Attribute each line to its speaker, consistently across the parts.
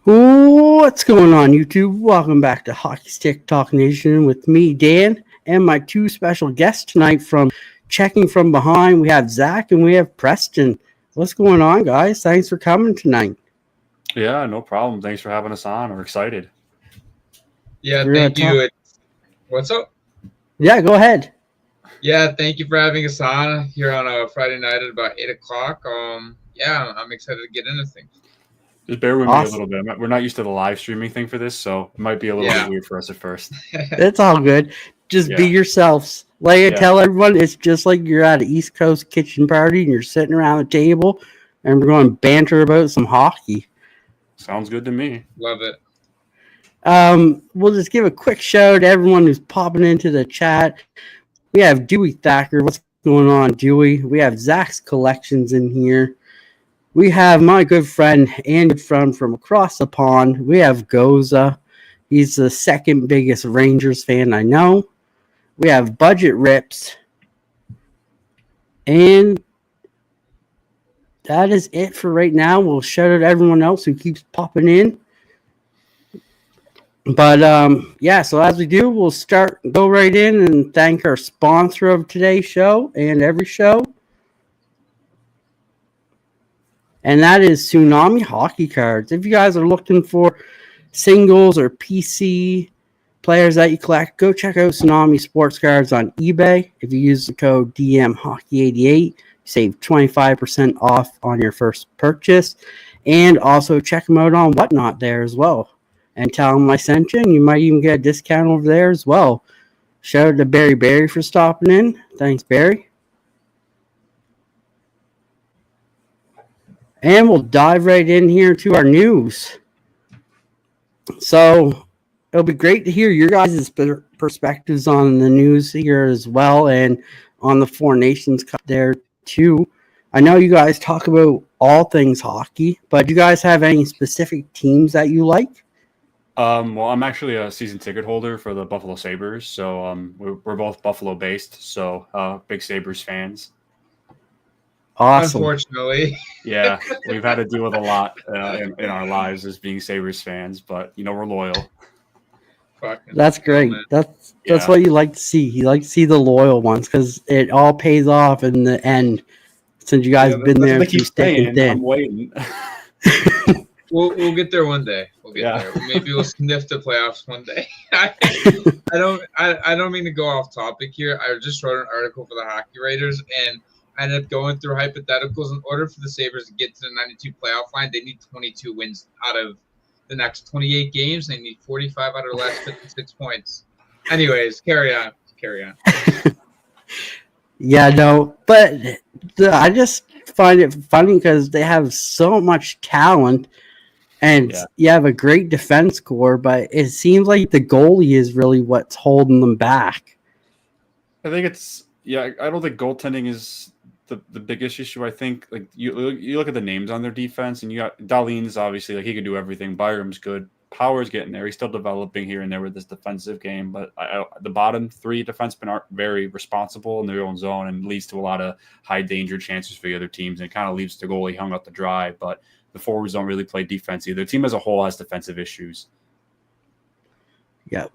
Speaker 1: What's going on, YouTube? Welcome back to Hockey Stick Talk Nation with me, Dan, and my two special guests tonight from Checking From Behind. We have Zach and we have Preston. What's going on, guys? Thanks for coming tonight.
Speaker 2: Yeah, no problem. Thanks for having us on. We're excited.
Speaker 3: Yeah, thank you. What's up?
Speaker 1: Yeah, go ahead.
Speaker 3: Yeah, thank you for having us on here on a Friday night at about 8 o'clock. Yeah, I'm excited to get into things.
Speaker 2: Just bear with me a little bit. We're not used to the live streaming thing for this, so it might be a little bit weird for us at first.
Speaker 1: It's all good. Just be yourselves. Like I tell everyone, it's just like you're at an East Coast kitchen party and you're sitting around the table and we're going to banter about some hockey.
Speaker 2: Sounds good to me.
Speaker 3: Love it.
Speaker 1: We'll just give a quick shout to everyone who's popping into the chat. We have Dewey Thacker. What's going on, Dewey? We have Zach's Collections in here. We have my good friend and good friend from across the pond. We have Goza. He's the second biggest Rangers fan I know. We have Budget Rips. And that is it for right now. We'll shout out everyone else who keeps popping in. But, so as we do, we'll go right in and thank our sponsor of today's show and every show. And that is Tsunami Hockeycards. If you guys are looking for singles or PC players that you collect, go check out Tsunami Sportscards on eBay. If you use the code DMHockey88, you save 25% off on your first purchase. And also check them out on Whatnot there as well. And tell them I sent you, and you might even get a discount over there as well. Shout out to Barry for stopping in. Thanks, Barry. And we'll dive right in here to our news. So it'll be great to hear your guys' perspectives on the news here as well, and on the Four Nations Cup there too. I know you guys talk about all things hockey, but do you guys have any specific teams that you like?
Speaker 2: Well, I'm actually a season ticket holder for the Buffalo Sabres, so we're both Buffalo-based, so big Sabres fans.
Speaker 1: Awesome.
Speaker 3: Unfortunately.
Speaker 2: Yeah, we've had to deal with a lot in our lives as being Sabres fans, but, we're loyal.
Speaker 1: That's great. That's what you like to see. You like to see the loyal ones because it all pays off in the end since you guys have been there through thick and thin.
Speaker 2: I'm waiting.
Speaker 3: We'll get there one day. We'll get there. Maybe we'll sniff the playoffs one day. I don't mean to go off topic here. I just wrote an article for the Hockey Writers, and I ended up going through hypotheticals. In order for the Sabres to get to the 92 playoff line, they need 22 wins out of the next 28 games. They need 45 out of the last 56 points. Anyways, carry on.
Speaker 1: Yeah, no, but I just find it funny because they have so much talent. And you have a great defense core, but it seems like the goalie is really what's holding them back.
Speaker 2: I think I don't think goaltending is the biggest issue. I think you look at the names on their defense, and you got Dahlin's obviously he can do everything. Byram's good. Power's getting there. He's still developing here and there with this defensive game, but the bottom three defensemen aren't very responsible in their own zone and leads to a lot of high danger chances for the other teams, and it kind of leaves the goalie hung out to dry. But the forwards don't really play defense either. The team as a whole has defensive issues.
Speaker 1: Yeah.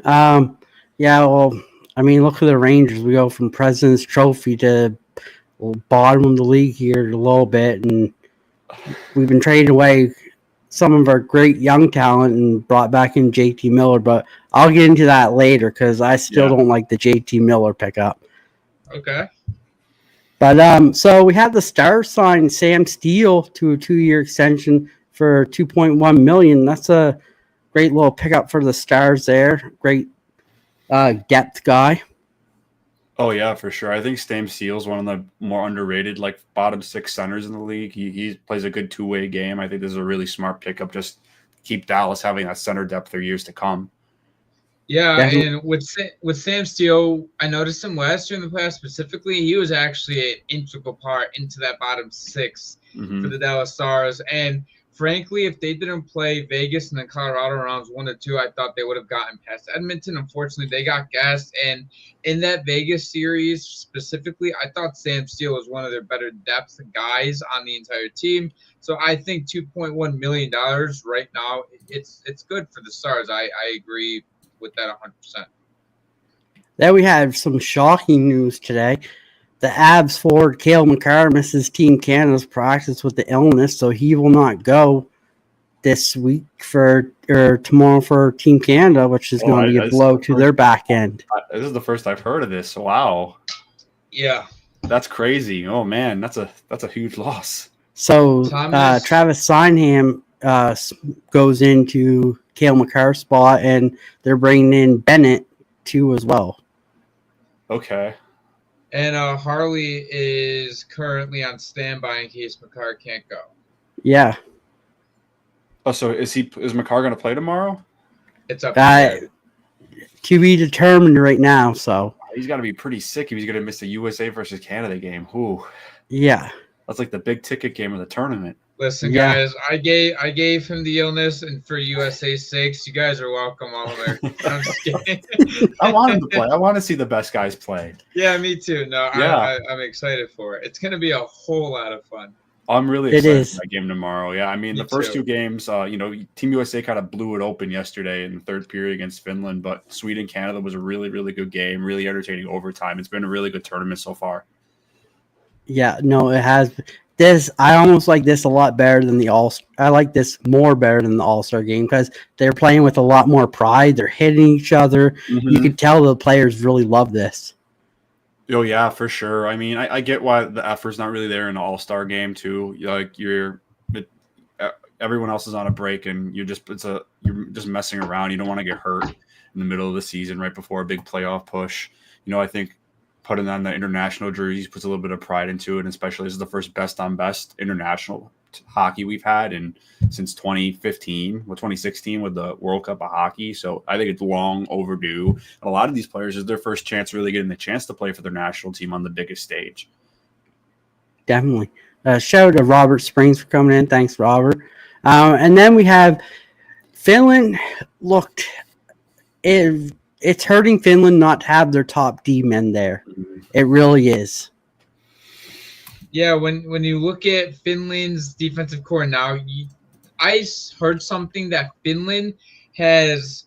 Speaker 1: Well, look at the Rangers. We go from President's Trophy to bottom of the league here a little bit, and we've been trading away some of our great young talent and brought back in JT Miller, but I'll get into that later because I still don't like the JT Miller pickup.
Speaker 3: Okay.
Speaker 1: But so we had the Stars sign Sam Steele to a 2-year extension for $2.1 million. That's a great little pickup for the Stars there. Great depth guy.
Speaker 2: Oh yeah, for sure. I think Sam Steele is one of the more underrated, bottom 6 centers in the league. He plays a good 2-way game. I think this is a really smart pickup. Just keep Dallas having that center depth for years to come.
Speaker 3: Yeah, and with Sam Steele, I noticed him last year in the playoffs specifically. He was actually an integral part into that bottom 6 for the Dallas Stars. And frankly, if they didn't play Vegas and then Colorado rounds 1 to 2, I thought they would have gotten past Edmonton. Unfortunately, they got gassed. And in that Vegas series specifically, I thought Sam Steele was one of their better depth guys on the entire team. So I think $2.1 million right now, it's good for the Stars. I agree with that 100%.
Speaker 1: Then we had some shocking news today. The Avs forward Cale Makar misses Team Canada's practice with the illness, so he will not go this week or tomorrow for Team Canada, which is going to be a blow to their back end.
Speaker 2: This is the first I've heard of this. Wow.
Speaker 3: Yeah.
Speaker 2: That's crazy. Oh man, that's a huge loss.
Speaker 1: So Travis Sineham goes into Cale Makar's spot, and they're bringing in Bennett too as well.
Speaker 2: Okay.
Speaker 3: And Harley is currently on standby in case Makar can't go.
Speaker 1: Yeah.
Speaker 2: Oh, so is Makar going to play tomorrow?
Speaker 3: It's up to
Speaker 1: be determined right now. So
Speaker 2: he's got to be pretty sick if he's going to miss the USA versus Canada game. Ooh.
Speaker 1: Yeah.
Speaker 2: That's like the big ticket game of the tournament.
Speaker 3: Listen, guys, I gave him the illness, and for USA's sakes, you guys are welcome all there. I'm just kidding.
Speaker 2: I want him to play. I want to see the best guys play.
Speaker 3: Yeah, me too. No, yeah. I'm excited for it. It's going to be a whole lot of fun.
Speaker 2: I'm really excited for that game tomorrow. Yeah, I mean, the first 2 games, Team USA kind of blew it open yesterday in the third period against Finland, but Sweden-Canada was a really, really good game, really entertaining overtime. It's been a really good tournament so far.
Speaker 1: Yeah, no, it has. I almost like this a lot better than the All-Star. I like this more better than the All-Star game because they're playing with a lot more pride. They're hitting each other. Mm-hmm. You can tell the players really love this.
Speaker 2: Oh yeah, for sure. I mean, I get why the effort's not really there in an All-Star game too. Like everyone else is on a break, and you're just messing around. You don't want to get hurt in the middle of the season right before a big playoff push. I think putting on the international jerseys puts a little bit of pride into it, and especially this is the first best-on-best international hockey we've had since 2016 with the World Cup of Hockey. So I think it's long overdue. And a lot of these players is their first chance really getting the chance to play for their national team on the biggest stage.
Speaker 1: Definitely. Shout out to Robert Springs for coming in. Thanks, Robert. And then we have Finland. Looked, it's hurting Finland not to have their top D men there. It really is.
Speaker 3: Yeah, when you look at Finland's defensive core now, I heard something that Finland has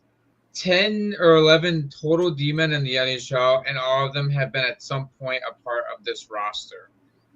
Speaker 3: 10 or 11 total D-men in the NHL, and all of them have been at some point a part of this roster,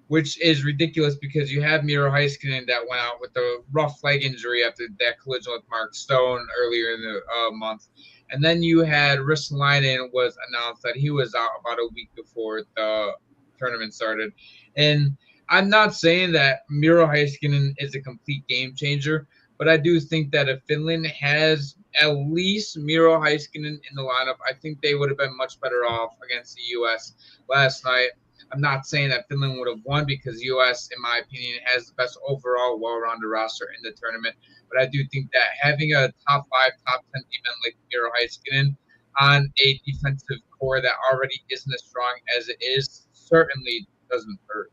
Speaker 3: which is ridiculous because you have Miro Heiskanen that went out with a rough leg injury after that collision with Mark Stone earlier in the month. And then you had Ristolainen was announced that he was out about a week before the tournament started. And I'm not saying that Miro Heiskanen is a complete game changer, but I do think that if Finland has at least Miro Heiskanen in the lineup, I think they would have been much better off against the U.S. last night. I'm not saying that Finland would have won because U.S., in my opinion, has the best overall well-rounded roster in the tournament. But I do think that having a top 5, top 10 defense like Miro Heiskanen on a defensive core that already isn't as strong as it is certainly doesn't hurt.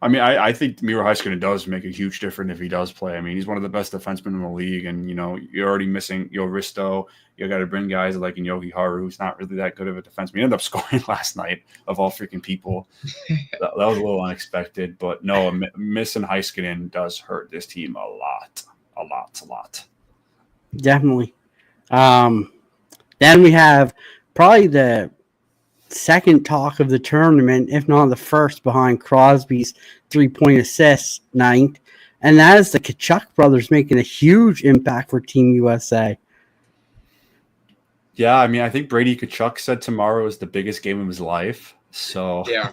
Speaker 2: I mean, I think Miro Heiskanen does make a huge difference if he does play. I mean, he's one of the best defensemen in the league, and you're already missing Risto. You got to bring guys like Yogi Haru, who's not really that good of a defenseman. He ended up scoring last night, of all freaking people. that was a little unexpected, but no, missing Heiskanen does hurt this team a lot.
Speaker 1: Definitely. Then we have probably the second talk of the tournament, if not the first, behind Crosby's 3-point assist night, and that is the Tkachuk brothers making a huge impact for Team USA.
Speaker 2: Yeah, I mean, I think Brady Tkachuk said tomorrow is the biggest game of his life. So,
Speaker 3: yeah,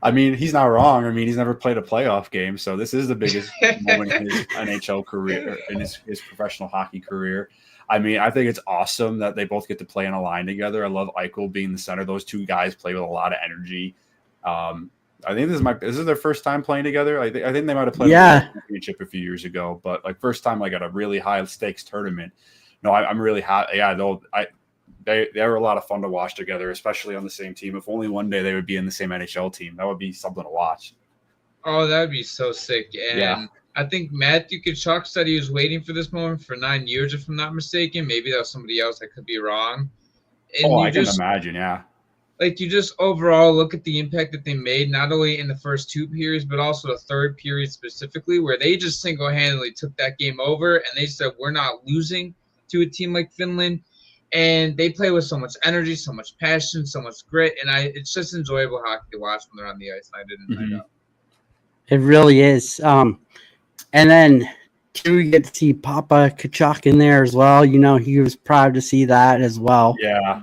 Speaker 2: I mean, he's not wrong. I mean, he's never played a playoff game, so this is the biggest moment in his NHL career, in his professional hockey career. I mean, I think it's awesome that they both get to play on a line together. I love Eichel being the center. Those two guys play with a lot of energy. I think this is their first time playing together. I think they might have played a championship a few years ago, but like first time like at a really high stakes tournament. No, I'm really happy. Yeah, they were a lot of fun to watch together, especially on the same team. If only one day they would be in the same NHL team, that would be something to watch.
Speaker 3: Oh, that would be so sick. And I think Matthew Tkachuk said he was waiting for this moment for 9 years, if I'm not mistaken. Maybe that was somebody else. I could be wrong. And
Speaker 2: I can imagine, yeah.
Speaker 3: Like, you just overall look at the impact that they made, not only in the first 2 periods, but also the third period specifically, where they just single-handedly took that game over, and they said, we're not losing to a team like Finland. And they play with so much energy, so much passion, so much grit, and it's just enjoyable hockey to watch when they're on the ice, night in and night out.
Speaker 1: It really is. And then, too, we get to see Papa Tkachuk in there as well. You know, he was proud to see that as well.
Speaker 2: Yeah.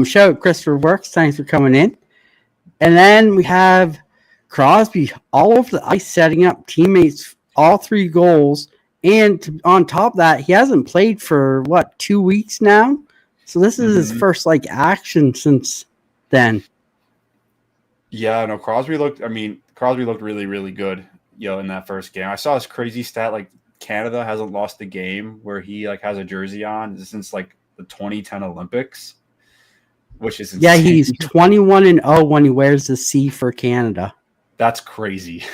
Speaker 1: Shout out Christopher Works. Thanks for coming in. And then we have Crosby all over the ice setting up teammates, all 3 goals. And on top of that, he hasn't played for, 2 weeks now? So this is his first, action since then.
Speaker 2: Yeah, no, Crosby looked really, really good, in that first game. I saw this crazy stat, Canada hasn't lost a game where he, has a jersey on since, the 2010 Olympics. Which is insane.
Speaker 1: Yeah, he's 21-0 when he wears the C for Canada.
Speaker 2: That's crazy.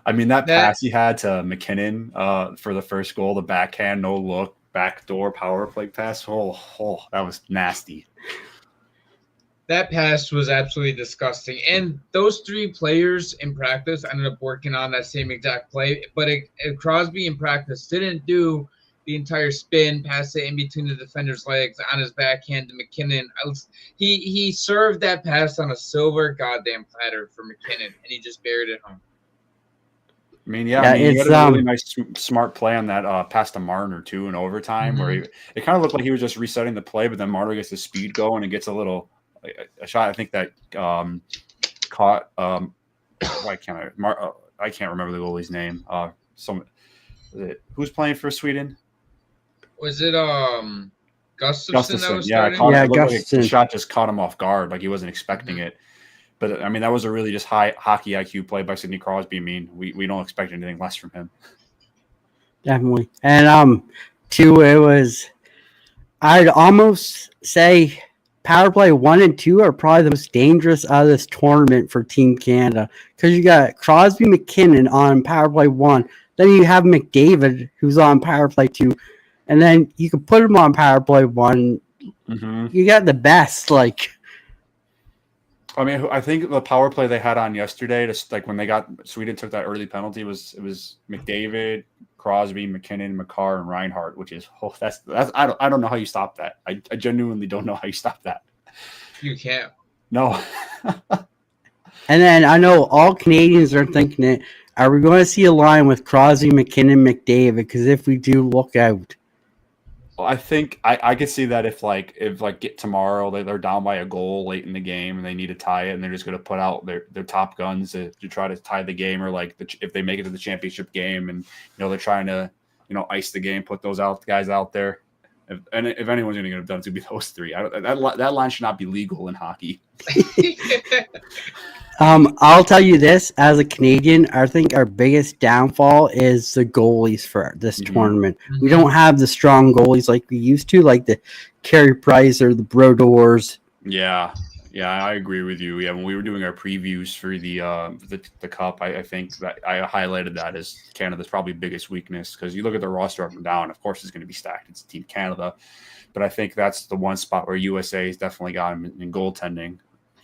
Speaker 2: I mean, that pass he had to McKinnon for the first goal, the backhand, no look, backdoor power play pass. Oh, that was nasty.
Speaker 3: That pass was absolutely disgusting. And those 3 players in practice ended up working on that same exact play. But Crosby in practice didn't do the entire spin, pass it in between the defender's legs on his backhand to McKinnon. He served that pass on a silver goddamn platter for McKinnon, and he just buried it home.
Speaker 2: I mean, he had a really nice, smart play on that pass to Marner, too, in overtime, where it kind of looked like he was just resetting the play, but then Marner gets the speed going and gets a shot, I think, that caught I can't remember the goalie's name. Who's playing for Sweden?
Speaker 3: Was it Gustafsson that was starting?
Speaker 1: Gustafsson.
Speaker 2: The shot just caught him off guard, he wasn't expecting it. But I mean, that was a really just high hockey IQ play by Sidney Crosby. I mean, we don't expect anything less from him.
Speaker 1: Definitely. And too, it was, I'd almost say power play 1 and 2 are probably the most dangerous out of this tournament for Team Canada, because you got Crosby, McKinnon on power play 1. Then you have McDavid, who's on power play 2. And then you can put him on power play 1. You got the best, I
Speaker 2: mean, I think the power play they had on yesterday, just when they got Sweden took that early penalty, it was McDavid, Crosby, McKinnon, Makar, and Reinhart, which is that's I don't know how you stop that. I genuinely don't know how you stop that.
Speaker 3: You can't.
Speaker 2: No.
Speaker 1: And then I know all Canadians are thinking it. Are we going to see a line with Crosby, McKinnon, McDavid? Because if we do, look out.
Speaker 2: Well, I think I could see that if get tomorrow they're down by a goal late in the game and they need to tie it and they're just going to put out their top guns to try to tie the game, or if they make it to the championship game and they're trying to ice the game, put those guys out there. If anyone's going to get it done, it's going to be those 3. That line should not be legal in hockey.
Speaker 1: I'll tell you this, as a Canadian, I think our biggest downfall is the goalies for this tournament. We don't have the strong goalies like we used to, like the Carey Price or the Brodeurs.
Speaker 2: Yeah, I agree with you. Yeah, when we were doing our previews for the Cup, I think that I highlighted that as Canada's probably biggest weakness, because you look at the roster up and down, of course it's going to be stacked. It's Team Canada. But I think that's the one spot where USA has definitely got them in goaltending.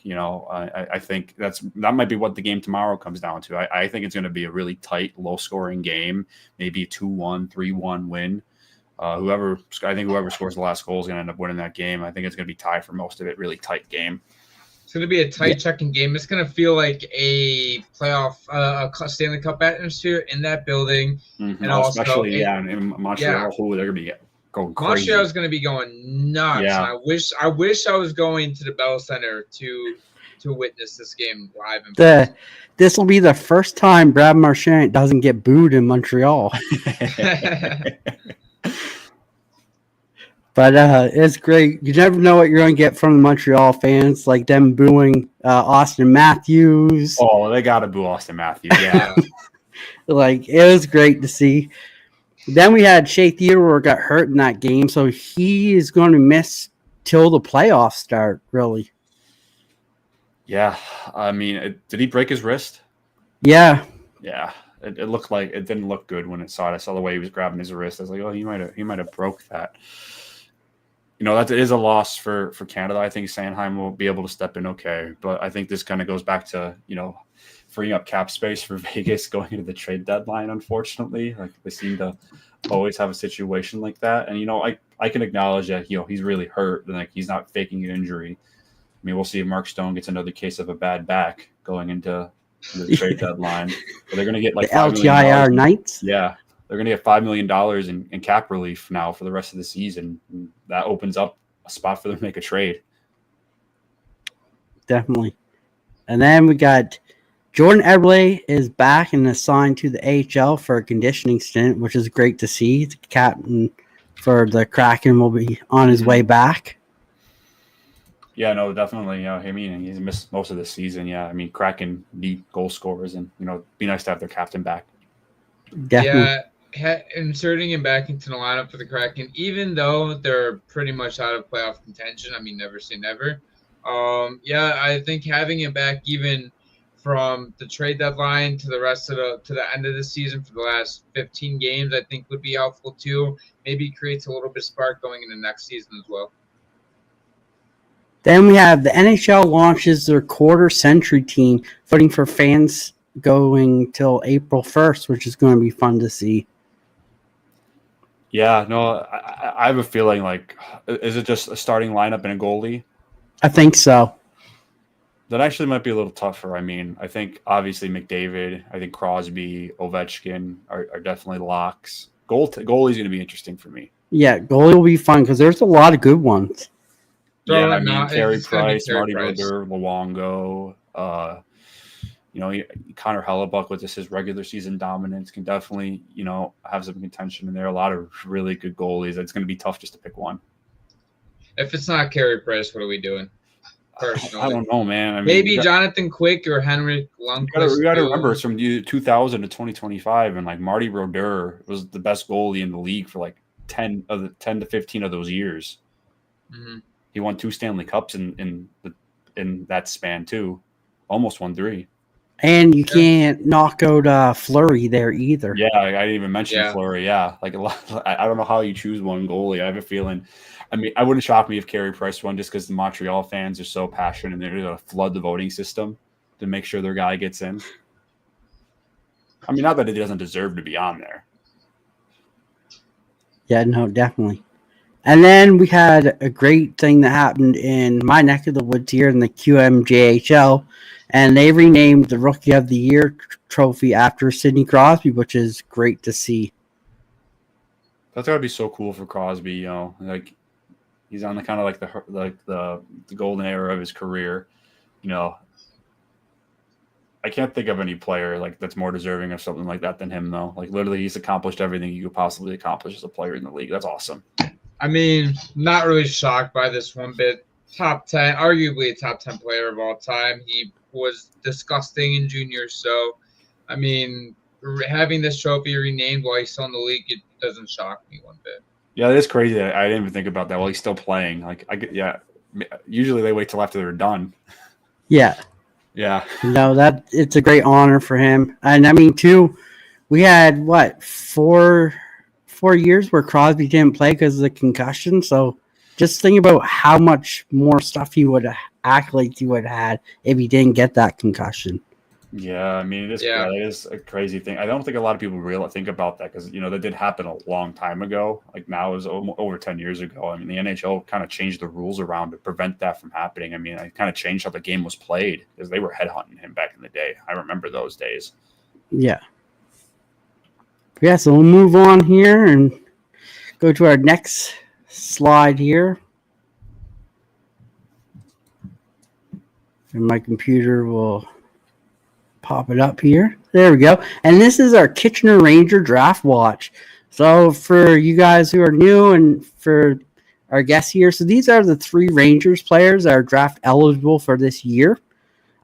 Speaker 2: I think that might be what the game tomorrow comes down to. I think it's going to be a really tight, low-scoring game, maybe a 2-1, 3-1 win. Whoever scores the last goal is going to end up winning that game. I think it's going to be tied for most of it, really tight game.
Speaker 3: It's going to be a tight checking game. It's going to feel like a playoff, Stanley Cup atmosphere in that building. And also,
Speaker 2: especially in Montreal, they're going to be going crazy.
Speaker 3: Montreal is going to be going nuts. Yeah. I wish I was going to the Bell Center to witness this game live.
Speaker 1: This will be the first time Brad Marchand doesn't get booed in Montreal. But it's great. You never know what you're going to get from the Montreal fans, like them booing Austin Matthews.
Speaker 2: Oh, they got to boo Austin Matthews, yeah.
Speaker 1: It was great to see. Then we had Shea Theodore got hurt in that game, so he is going to miss till the playoffs start, really.
Speaker 2: Yeah. I mean, did he break his wrist?
Speaker 1: Yeah.
Speaker 2: Yeah. It looked like it didn't look good when it saw it. I saw the way he was grabbing his wrist. I was like, oh, he might have broke that. That is a loss for Canada. I think Sanheim will be able to step in okay, but I think this kind of goes back to freeing up cap space for Vegas going into the trade deadline. Unfortunately, like they seem to always have a situation like that, and I can acknowledge that he's really hurt and like he's not faking an injury. I mean, we'll see if Mark Stone gets another case of a bad back going into the trade deadline. But they're going to get like
Speaker 1: the LTIR Knights.
Speaker 2: Yeah. They're going to get $5 million in cap relief now for the rest of the season. And that opens up a spot for them to make a trade.
Speaker 1: Definitely. And then we got Jordan Eberle is back and assigned to the AHL for a conditioning stint, which is great to see. The captain for the Kraken will be on his way back.
Speaker 2: Yeah, no, definitely. I mean, he's missed most of the season. Yeah, I mean, Kraken need goal scorers, and be nice to have their captain back.
Speaker 1: Definitely.
Speaker 3: Yeah, inserting him back into the lineup for the Kraken, even though they're pretty much out of playoff contention. I mean, never say never. Yeah, I think having him back even from the trade deadline to the rest of to the end of the season for the last 15 games, I think would be helpful too. Maybe creates a little bit of spark going into next season as well.
Speaker 1: Then we have the NHL launches their quarter century team, voting for fans going till April 1st, which is going to be fun to see.
Speaker 2: Yeah, no, I have a feeling like, is it just a starting lineup and a goalie?
Speaker 1: I think so.
Speaker 2: That actually might be a little tougher. I mean, I think obviously McDavid, I think Crosby, Ovechkin are definitely locks. Goalie's going to be interesting for me.
Speaker 1: Yeah, goalie will be fun because there's a lot of good ones.
Speaker 2: Yeah, I mean, Carey Price, Marty Brodeur, Luongo, Connor Hellebuck with just his regular season dominance can definitely, have some contention in there. A lot of really good goalies. It's going to be tough just to pick one.
Speaker 3: If it's not Carey Price, what are we doing? Personally,
Speaker 2: I don't know, man. I mean,
Speaker 3: maybe Jonathan Quick or Henrik Lundqvist.
Speaker 2: We got to remember it's from 2000 to 2025, and like Marty Brodeur was the best goalie in the league for like 10 to 15 of those years.
Speaker 3: Mm-hmm.
Speaker 2: He won 2 Stanley Cups in that span too, almost won 3.
Speaker 1: And you can't knock out Fleury there either.
Speaker 2: Yeah, I didn't even mention Fleury. Yeah, like a lot. I don't know how you choose one goalie. I have a feeling. I mean, I wouldn't shock me if Carey Price won just because the Montreal fans are so passionate and they're going to flood the voting system to make sure their guy gets in. I mean, not that he doesn't deserve to be on there.
Speaker 1: Yeah, no, definitely. And then we had a great thing that happened in my neck of the woods here in the QMJHL, and they renamed the Rookie of the Year trophy after Sidney Crosby, which is great to see.
Speaker 2: That's gotta be so cool for Crosby. Like he's on the kind of like the golden era of his career. I can't think of any player like that's more deserving of something like that than him, though. Like literally, he's accomplished everything you could possibly accomplish as a player in the league. That's awesome.
Speaker 3: I mean, not really shocked by this one bit. Top 10, arguably a top 10 player of all time. He was disgusting in junior, so I mean, having this trophy renamed while he's still in the league, it doesn't shock me one bit. Yeah,
Speaker 2: it is crazy. I didn't even think about that while he's still playing. Usually they wait till after they're done.
Speaker 1: Yeah.
Speaker 2: Yeah.
Speaker 1: No, it's a great honor for him. And I mean, too, we had 4 years where Crosby didn't play because of the concussion. So just think about how much more stuff accolades he would have had if he didn't get that concussion.
Speaker 2: Yeah, I mean, it is a crazy thing. I don't think a lot of people really think about that because, that did happen a long time ago. Like now it was over 10 years ago. I mean, the NHL kind of changed the rules around to prevent that from happening. I mean, it kind of changed how the game was played because they were headhunting him back in the day. I remember those days.
Speaker 1: Yeah. Yeah, so we'll move on here and go to our next slide here. And my computer will pop it up here. There we go. And this is our Kitchener Ranger draft watch. So for you guys who are new and for our guests here, so these are the 3 Rangers players that are draft eligible for this year.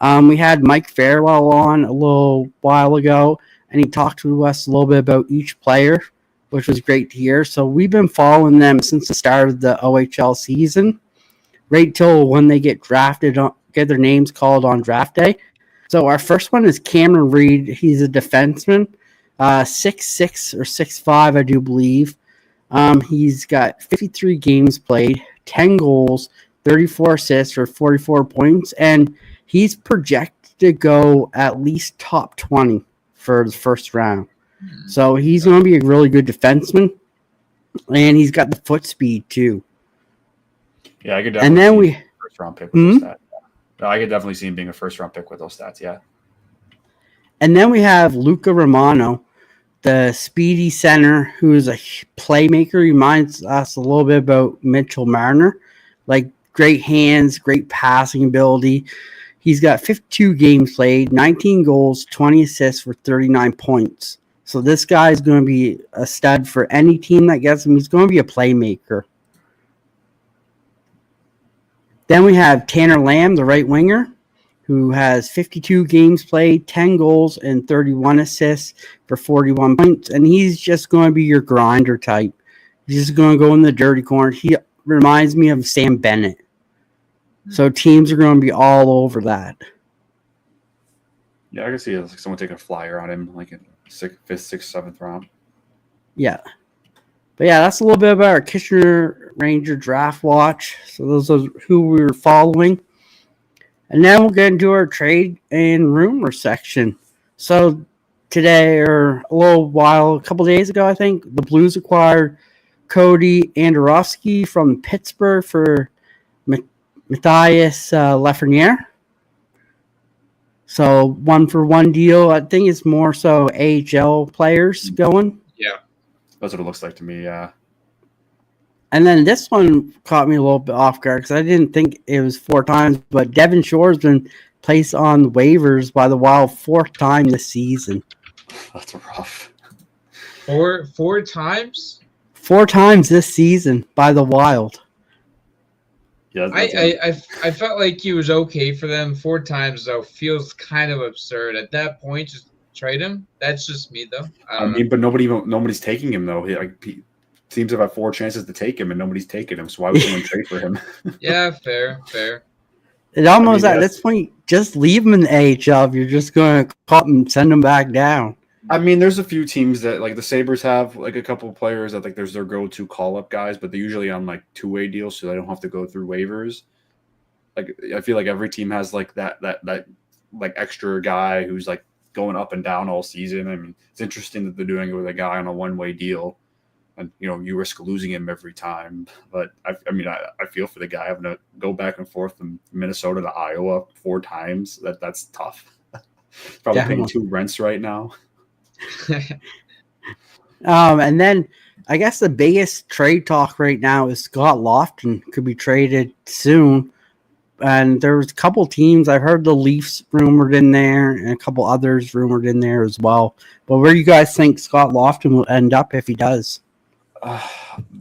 Speaker 1: We had Mike Fairwell on a little while ago, and he talked to us a little bit about each player, which was great to hear. So we've been following them since the start of the OHL season, right till when they get drafted, get their names called on draft day. So our first one is Cameron Reed. He's a defenseman, 6'6" or 6'5", I do believe. He's got 53 games played, 10 goals, 34 assists for 44 points, and he's projected to go at least top 20 for the first round. So he's going to be a really good defenseman, and he's got the foot speed too.
Speaker 2: Yeah, I could definitely see a first round pick with those stats. No, I could definitely see him being a first round pick with those stats, yeah.
Speaker 1: And then we have Luca Romano, the speedy center, who is a playmaker. He reminds us a little bit about Mitchell Marner. Like, great hands, great passing ability. He's got 52 games played, 19 goals, 20 assists for 39 points. So this guy is going to be a stud for any team that gets him. He's going to be a playmaker. Then we have Tanner Lamb, the right winger, who has 52 games played, 10 goals, and 31 assists for 41 points. And he's just going to be your grinder type. He's just going to go in the dirty corner. He reminds me of Sam Bennett. So teams are going to be all over that.
Speaker 2: Yeah, I can see like someone taking a flyer on him, like in 5th, 6th, 7th round.
Speaker 1: Yeah. But yeah, that's a little bit about our Kitchener Ranger draft watch. So those are who we were following. And now we'll get into our trade and rumor section. So today, or a couple days ago, I think, the Blues acquired Cody Andorowski from Pittsburgh for Matthias Lafreniere. So 1-for-1 deal. I think it's more so AHL players going.
Speaker 3: Yeah.
Speaker 2: That's what it looks like to me, yeah.
Speaker 1: And then this one caught me a little bit off guard because I didn't think it was 4 times, but Devin Shore's been placed on waivers by the Wild 4th time this season.
Speaker 2: That's rough.
Speaker 3: 4 times?
Speaker 1: 4 times this season by the Wild.
Speaker 2: Yeah,
Speaker 3: I felt like he was okay for them. 4 times, though, feels kind of absurd. At that point, just trade him. That's just me, though. I mean,
Speaker 2: but nobody's taking him, though. Teams have had 4 chances to take him, and nobody's taking him. So why would someone trade for him?
Speaker 3: Yeah, fair.
Speaker 1: It almost at this point, just leave him in the AHL if you're just going to cut him and send him back down.
Speaker 2: I mean, there's a few teams that, like the Sabres have, like a couple of players that, like, there's their go-to call-up guys, but they're usually on, like, 2-way deals, so they don't have to go through waivers. Like, I feel like every team has, like, that like, extra guy who's, like, going up and down all season. I mean, it's interesting that they're doing it with a guy on a 1-way deal. And, you risk losing him every time. But, I feel for the guy having to go back and forth from Minnesota to Iowa 4 times. That's tough. Probably paying 2 rents right now.
Speaker 1: And then I guess the biggest trade talk right now is Scott Lofton could be traded soon. And there's a couple teams. I heard the Leafs rumored in there and a couple others rumored in there as well. But where do you guys think Scott Lofton will end up if he does?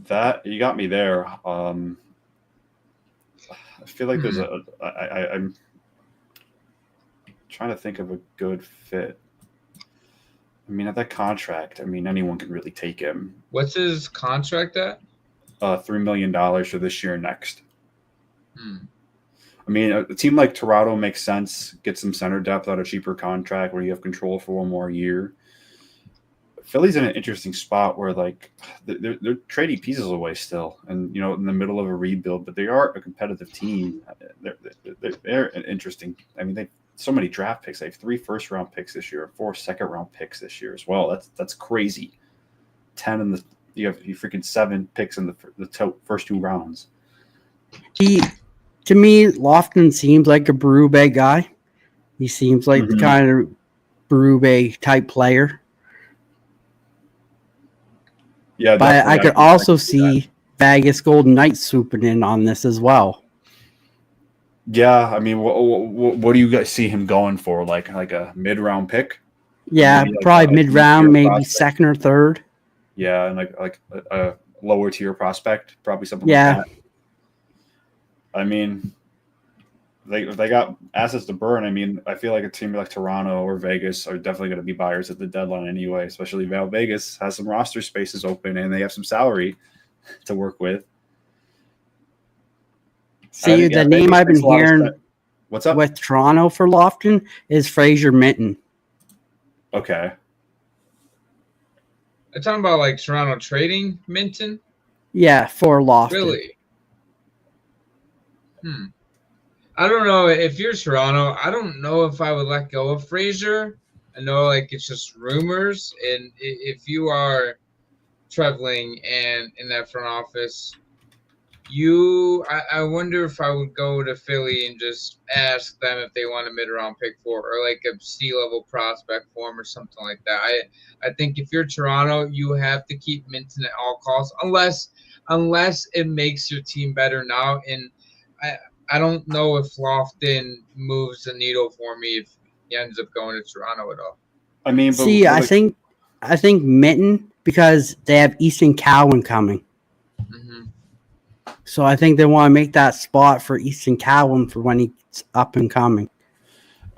Speaker 2: That you got me there. I feel like there's I'm trying to think of a good fit. I mean, at that contract, anyone can really take him.
Speaker 3: What's his contract at?
Speaker 2: $3 million for this year and next. I mean, a team like Toronto makes sense. Get some center depth on a cheaper contract where you have control for 1 more year. Philly's in an interesting spot where, like, they're trading pieces away still, and in the middle of a rebuild, but they are a competitive team. They're interesting. I mean, they so many draft picks. They have 3 first-round picks this year, 4 second-round picks this year as well. That's crazy. 10 in the you freaking 7 picks in the first 2 rounds.
Speaker 1: To me, Lofton seems like a Berube guy. He seems like the kind of Berube type player. Yeah, but I could also see Vegas Golden Knights swooping in on this as well.
Speaker 2: Yeah, I mean, what do you guys see him going for? Like a mid-round pick?
Speaker 1: Yeah, maybe probably mid-round, maybe prospect. 2nd or 3rd.
Speaker 2: Yeah, and like a lower tier prospect, probably something like that. I mean, if they got assets to burn, I feel like a team like Toronto or Vegas are definitely going to be buyers at the deadline anyway, especially Vegas has some roster spaces open and they have some salary to work with.
Speaker 1: See, the name I've been hearing
Speaker 2: What's up?
Speaker 1: with Toronto for Lofton is Fraser Minton.
Speaker 2: Okay.
Speaker 3: I'm talking about like Toronto trading Minton.
Speaker 1: Yeah, for Lofton.
Speaker 3: Really? I don't know if you're Toronto. I don't know if I would let go of Fraser. I know like it's just rumors, and if you are traveling and in that front office, I wonder if I would go to Philly and just ask them if they want a mid-round pick for, or like a C-level prospect for him or something like that. I think if you're Toronto, you have to keep Minton at all costs, unless it makes your team better now. And I don't know if Lofton moves the needle for me if he ends up going to Toronto at all.
Speaker 2: I mean,
Speaker 1: See, I think Minton, because they have Easton Cowan coming.
Speaker 3: Mm-hmm.
Speaker 1: So I think they want to make that spot for Easton Cowan for when he's up and coming.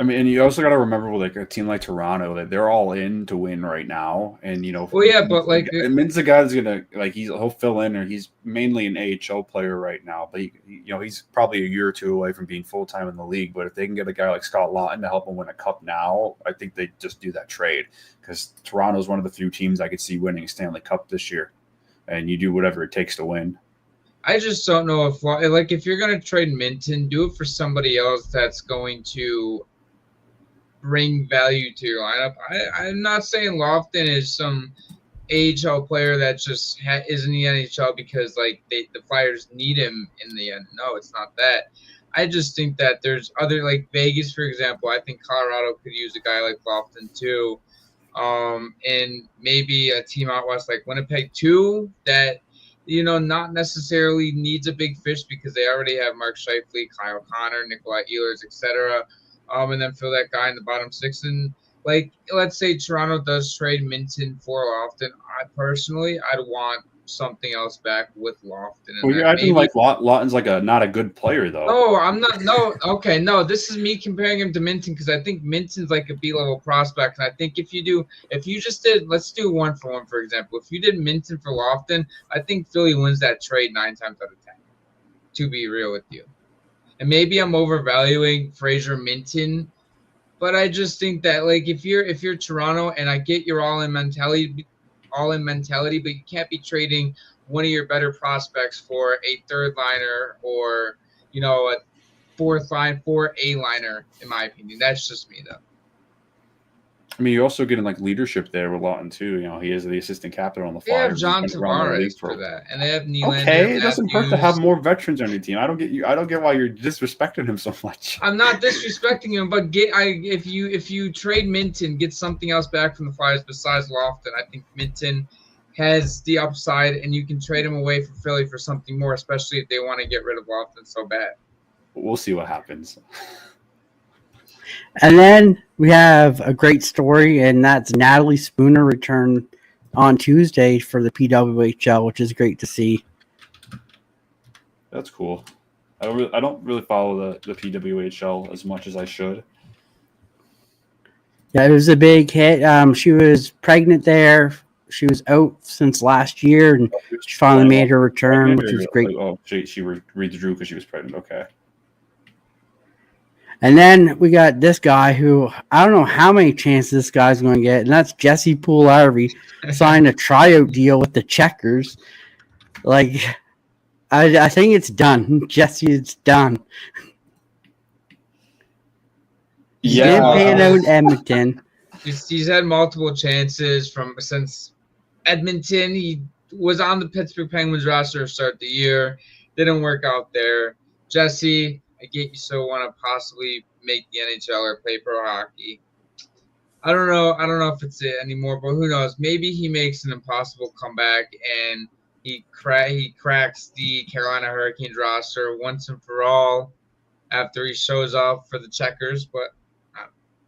Speaker 2: I mean, and you also got to remember with like a team like Toronto that they're all in to win right now, and
Speaker 3: Well, yeah, but like,
Speaker 2: Min's the guy that's gonna he'll fill in, or he's mainly an AHL player right now, but he's probably a year or two away from being full time in the league. But if they can get a guy like Scott Lawton to help him win a cup now, I think they just do that trade, because Toronto is one of the few teams I could see winning a Stanley Cup this year, and you do whatever it takes to win.
Speaker 3: I just don't know if you're going to trade Minton, do it for somebody else that's going to bring value to your lineup. I'm not saying Lofton is some AHL player that just is in the NHL because like the Flyers need him in the end. No, it's not that. I just think that there's other, like Vegas, for example. I think Colorado could use a guy like Lofton too, and maybe a team out west like Winnipeg too that, not necessarily needs a big fish because they already have Mark Scheifele, Kyle Connor, Nikolai Ehlers, etc. And then fill that guy in the bottom six. And like, let's say Toronto does trade Minton for Lofton. I'd want something else back with Lofton.
Speaker 2: Well, you're acting like Lawton's like not a good player though.
Speaker 3: No, I'm not. No, okay, no. This is me comparing him to Minton because I think Minton's like a B-level prospect. And I think if you just did, let's do 1-for-1, for example. If you did Minton for Lofton, I think Philly wins that trade 9 times out of 10. To be real with you, and maybe I'm overvaluing Fraser Minton, but I just think that like if you're Toronto, and I get your all in mentality, but you can't be trading one of your better prospects for a third liner or a fourth line for a liner. In my opinion, that's just me though.
Speaker 2: I mean, you're also getting like leadership there with Lawton too. He is the assistant captain on the Flyers.
Speaker 3: They have John Tavares for that, and they have Nylander.
Speaker 2: Okay, it doesn't hurt to have more veterans on your team. I don't get why you're disrespecting him so much.
Speaker 3: I'm not disrespecting him, but if you trade Minton, get something else back from the Flyers besides Lofton. I think Minton has the upside, and you can trade him away from Philly for something more, especially if they want to get rid of Lofton so bad.
Speaker 2: We'll see what happens.
Speaker 1: And then we have a great story, and that's Natalie Spooner returned on Tuesday for the PWHL, which is great to see.
Speaker 2: That's cool. I don't really follow the PWHL as much as I should.
Speaker 1: Yeah, it was a big hit. She was pregnant there. She was out since last year, and she finally made her return, which is great.
Speaker 2: She withdrew because she was pregnant. Okay.
Speaker 1: And then we got this guy who I don't know how many chances this guy's going to get, and that's Jesse Puljujarvi signed a tryout deal with the Checkers. Like, I think it's done. Jesse, it's done.
Speaker 2: Yeah.
Speaker 1: Pan out in Edmonton.
Speaker 3: He's had multiple chances since Edmonton. He was on the Pittsburgh Penguins roster to start the year. Didn't work out there. Jesse, I get you still want to possibly make the NHL or play pro hockey. I don't know if it's it anymore, but who knows? Maybe he makes an impossible comeback and he cracks the Carolina Hurricanes roster once and for all after he shows up for the Checkers. But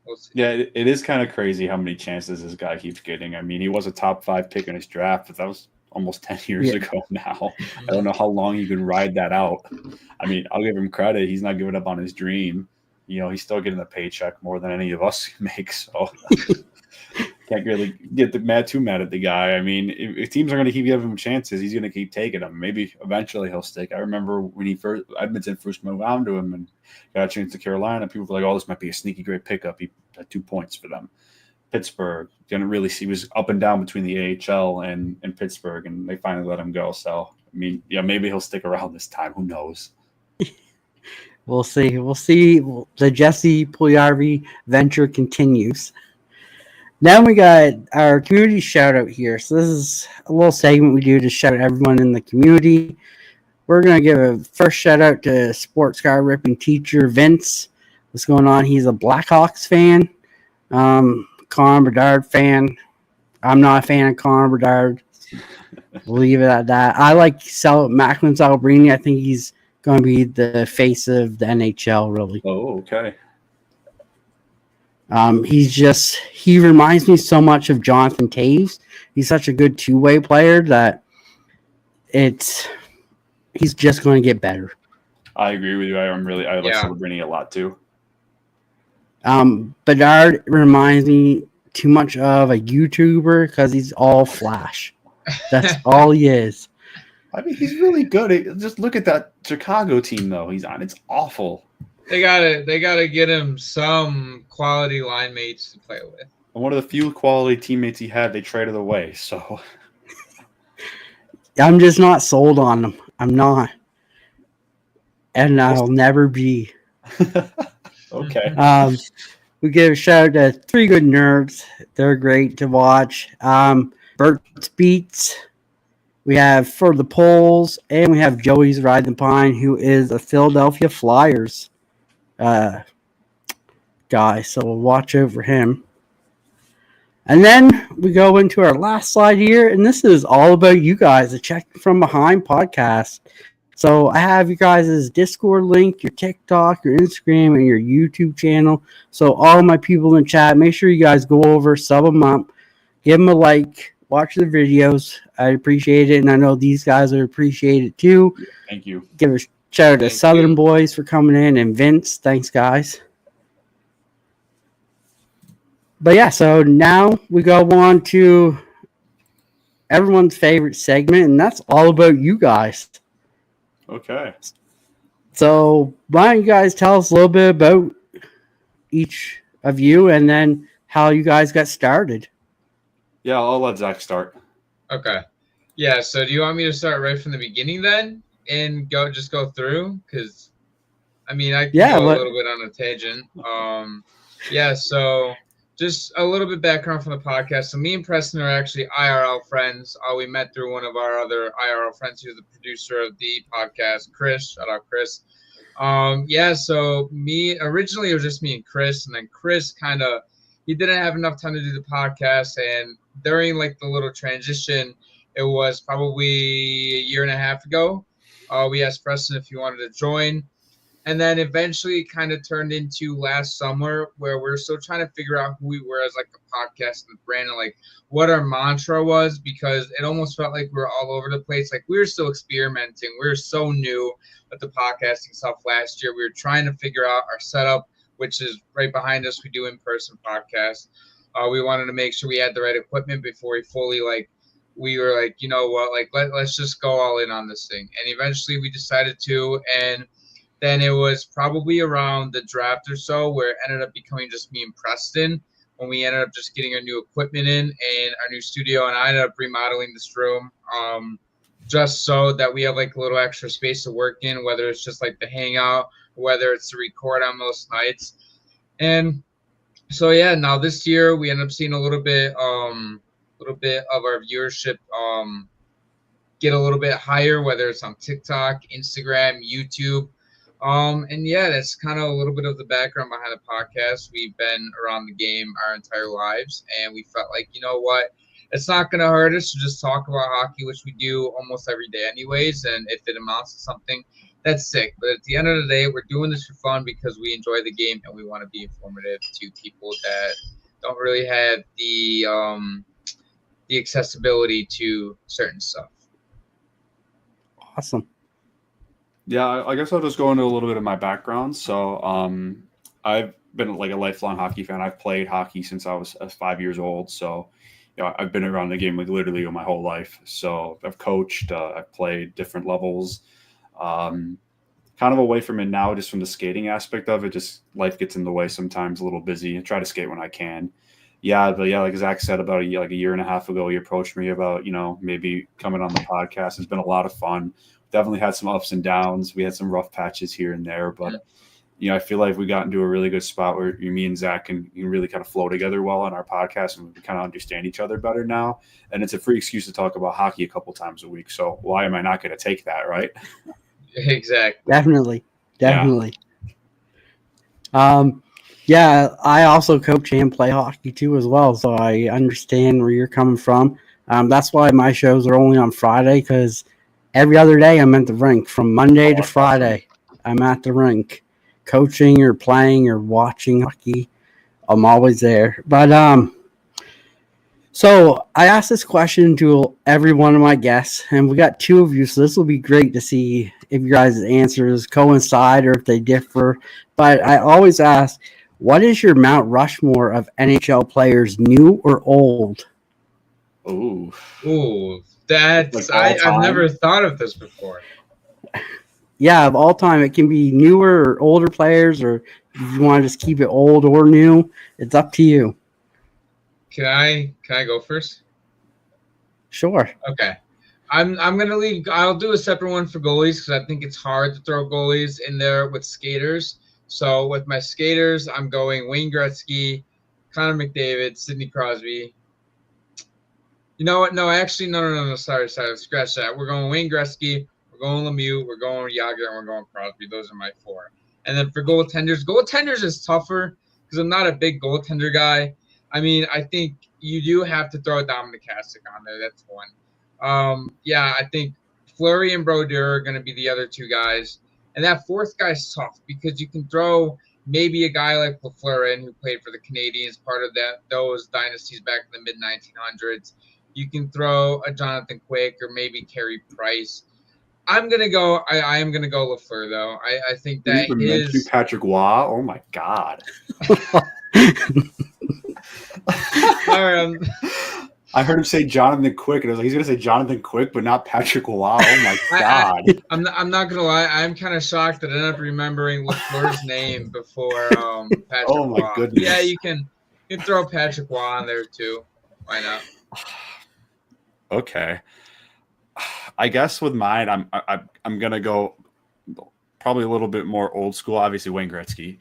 Speaker 3: we'll see.
Speaker 2: Yeah, it is kind of crazy how many chances this guy keeps getting. I mean, he was a top 5 pick in his draft, but that was almost 10 years ago now. I don't know how long you can ride that out. I mean, I'll give him credit. He's not giving up on his dream. He's still getting a paycheck more than any of us make. So can't really get too mad at the guy. I mean, if teams are going to keep giving him chances, he's going to keep taking them. Maybe eventually he'll stick. I remember when Edmonton first moved on to him and got a chance to Carolina, people were like, "Oh, this might be a sneaky great pickup." He had 2 points for them. Pittsburgh didn't really see. He was up and down between the AHL and Pittsburgh, and they finally let him go. So, I mean, yeah, maybe he'll stick around this time. Who knows?
Speaker 1: We'll see. We'll see. The Jesse Puljujarvi venture continues. Now we got our community shout out here. So this is a little segment we do to shout out everyone in the community. We're going to give a first shout out to sports car ripping teacher Vince. What's going on? He's a Blackhawks fan. Connor Bedard fan. I'm not a fan of Connor Bedard. We'll leave it at that. I like Macklin Salbrini. I think he's going to be the face of the NHL, really.
Speaker 2: Oh, okay.
Speaker 1: He reminds me so much of Jonathan Taves. He's such a good two-way player that he's just going to get better.
Speaker 2: I agree with you. I like Celebrini a lot too.
Speaker 1: Bedard reminds me too much of a YouTuber because he's all flash. That's all he is.
Speaker 2: I mean, he's really good. Just look at that Chicago team, though. He's on. It's awful.
Speaker 3: They gotta get him some quality line mates to play with.
Speaker 2: And one of the few quality teammates he had, they traded away. So
Speaker 1: I'm just not sold on him. I'm not, and I'll never be.
Speaker 2: Okay.
Speaker 1: We give a shout out to Three Good Nerds. They're great to watch. Bert's Beats. We have For the Polls, and we have Joey's Ride the Pine, who is a Philadelphia Flyers guy. So we'll watch over him. And then we go into our last slide here, and this is all about you guys, the Check From Behind podcast. So I have you guys' Discord link, your TikTok, your Instagram, and your YouTube channel. So all my people in chat, make sure you guys go over, sub them up, give them a like, watch the videos. I appreciate it, and I know these guys are appreciate it too.
Speaker 2: Thank you.
Speaker 1: Give a shout out to Southern Boys for coming in, and Vince. Thanks, guys. But yeah, so now we go on to everyone's favorite segment, and that's all about you guys.
Speaker 2: Okay.
Speaker 1: So why don't you guys tell us a little bit about each of you and then how you guys got started?
Speaker 2: Yeah, I'll let Zach start.
Speaker 3: Okay. Yeah, so do you want me to start right from the beginning then and go through? Because, I mean, I can go a little bit on a tangent. So just a little bit background from the podcast. So me and Preston are actually IRL friends. We met through one of our other IRL friends who's the producer of the podcast, Chris. Shout out, Chris. So originally it was just me and Chris, and then Chris he didn't have enough time to do the podcast, and during like the little transition, it was probably a year and a half ago. We asked Preston if he wanted to join. And then eventually it kind of turned into last summer where we're still trying to figure out who we were as like a podcast and brand and like what our mantra was, because it almost felt like we were all over the place. Like we were still experimenting. We were so new with the podcasting stuff last year. We were trying to figure out our setup, which is right behind us. We do in-person podcasts. We wanted to make sure we had the right equipment before we fully we were like, you know what, like let's just go all in on this thing. And eventually we decided to, and then it was probably around the draft or so where it ended up becoming just me and Preston when we ended up just getting our new equipment in and our new studio. And I ended up remodeling this room just so that we have like a little extra space to work in, whether it's just like the hangout, whether it's to record on most nights. And so, yeah, now this year we end up seeing a little bit of our viewership get a little bit higher, whether it's on TikTok, Instagram, YouTube. And yeah, that's kind of a little bit of the background behind the podcast. We've been around the game our entire lives, and we felt like, you know what, it's not going to hurt us to just talk about hockey, which we do almost every day anyways. And if it amounts to something, that's sick. But at the end of the day, we're doing this for fun because we enjoy the game and we want to be informative to people that don't really have the accessibility to certain stuff.
Speaker 1: Awesome.
Speaker 2: Yeah, I guess I'll just go into a little bit of my background. So I've been like a lifelong hockey fan. I've played hockey since I was 5 years old. So, I've been around the game like literally my whole life. So I've coached, I've played different levels. Kind of away from it now, just from the skating aspect of it. Just life gets in the way sometimes, a little busy. I try to skate when I can. Yeah, but yeah, like Zach said, about a year and a half ago, he approached me about, maybe coming on the podcast. It's been a lot of fun. Definitely had some ups and downs. We had some rough patches here and there, but I feel like we got into a really good spot where me and Zach can really kind of flow together well on our podcast, and we kind of understand each other better now. And it's a free excuse to talk about hockey a couple times a week. So why am I not going to take that, right?
Speaker 3: Exactly.
Speaker 1: Definitely. Yeah, I also coach and play hockey too as well, so I understand where you're coming from. That's why my shows are only on Friday, because every other day I'm at the rink. From Monday to Friday, I'm at the rink, coaching or playing or watching hockey. I'm always there. But so I asked this question to every one of my guests, and we got 2 of you, so this will be great to see if your guys' answers coincide or if they differ. But I always ask, what is your Mount Rushmore of NHL players, new or old?
Speaker 2: Ooh,
Speaker 3: that's
Speaker 2: like
Speaker 3: I've never thought of this before.
Speaker 1: Yeah, of all time. It can be newer or older players, or if you want to just keep it old or new, it's up to you.
Speaker 3: Can I go first?
Speaker 1: Sure.
Speaker 3: Okay. I'm gonna leave. I'll do a separate one for goalies because I think it's hard to throw goalies in there with skaters. So with my skaters, I'm going Wayne Gretzky, Connor McDavid, Sidney Crosby. You know what? No, actually, no. Sorry. Scratch that. We're going Wayne Gretzky. We're going Lemieux. We're going Yager, and we're going Crosby. Those are my 4. And then for goaltenders is tougher because I'm not a big goaltender guy. I mean, I think you do have to throw Dominic Hasek on there. That's one. I think Fleury and Brodeur are going to be the other 2 guys. And that 4th guy's tough because you can throw maybe a guy like Lafleur in, who played for the Canadiens, part of those dynasties back in the mid-1900s. You can throw a Jonathan Quick or maybe Carey Price. I'm gonna go. I am gonna go Lafleur though. I think that is
Speaker 2: Patrick Waugh. Oh my God. I heard him say Jonathan Quick, and I was like, he's going to say Jonathan Quick, but not Patrick Waugh. Oh, my God.
Speaker 3: I'm not going to lie. I'm kind of shocked that I ended up remembering Lafleur's name before Patrick Waugh. Oh, my goodness. Yeah, you can throw Patrick Waugh on there, too. Why not?
Speaker 2: Okay. I guess with mine, I'm going to go probably a little bit more old school. Obviously, Wayne Gretzky,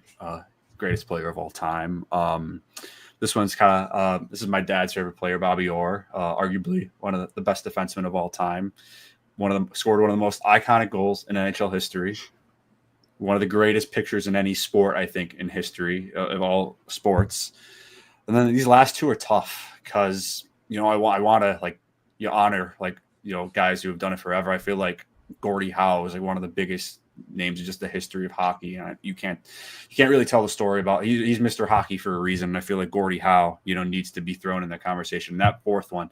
Speaker 2: greatest player of all time. This one's kind of this is my dad's favorite player, Bobby Orr, arguably one of the best defensemen of all time. Scored one of the most iconic goals in NHL history. One of the greatest pictures in any sport, I think, in history of all sports. And then these last 2 are tough because I want to honor guys who have done it forever. I feel like Gordie Howe is like one of the biggest names of just the history of hockey, and you can't really tell the story about he's Mr. Hockey for a reason. And I feel like Gordie Howe needs to be thrown in that conversation. And that 4th one,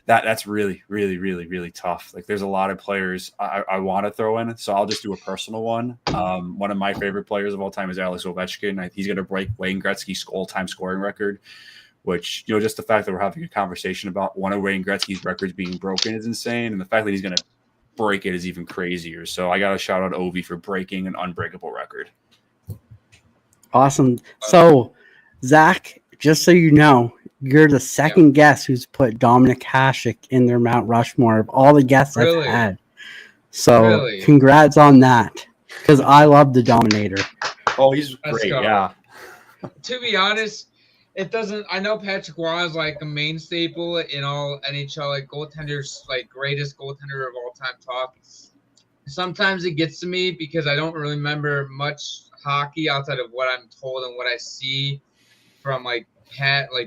Speaker 2: that's really, really, really, really tough. Like there's a lot of players I want to throw in, so I'll just do a personal one. One of my favorite players of all time is Alex Ovechkin. He's going to break Wayne Gretzky's all-time scoring record, which just the fact that we're having a conversation about one of Wayne Gretzky's records being broken is insane, and the fact that he's going to break it is even crazier. So I got to shout out Ovi for breaking an unbreakable record.
Speaker 1: Awesome. So, Zach, just so you know, you're the second guest who's put Dominic Hasek in their Mount Rushmore of all the guests I've had. So, congrats on that, because I love the Dominator.
Speaker 2: Oh, he's great. Yeah.
Speaker 3: To be honest, it doesn't. I know Patrick Waugh is like a main staple in all NHL, like goaltenders, like greatest goaltender of all time talk. Sometimes it gets to me because I don't really remember much hockey outside of what I'm told and what I see from like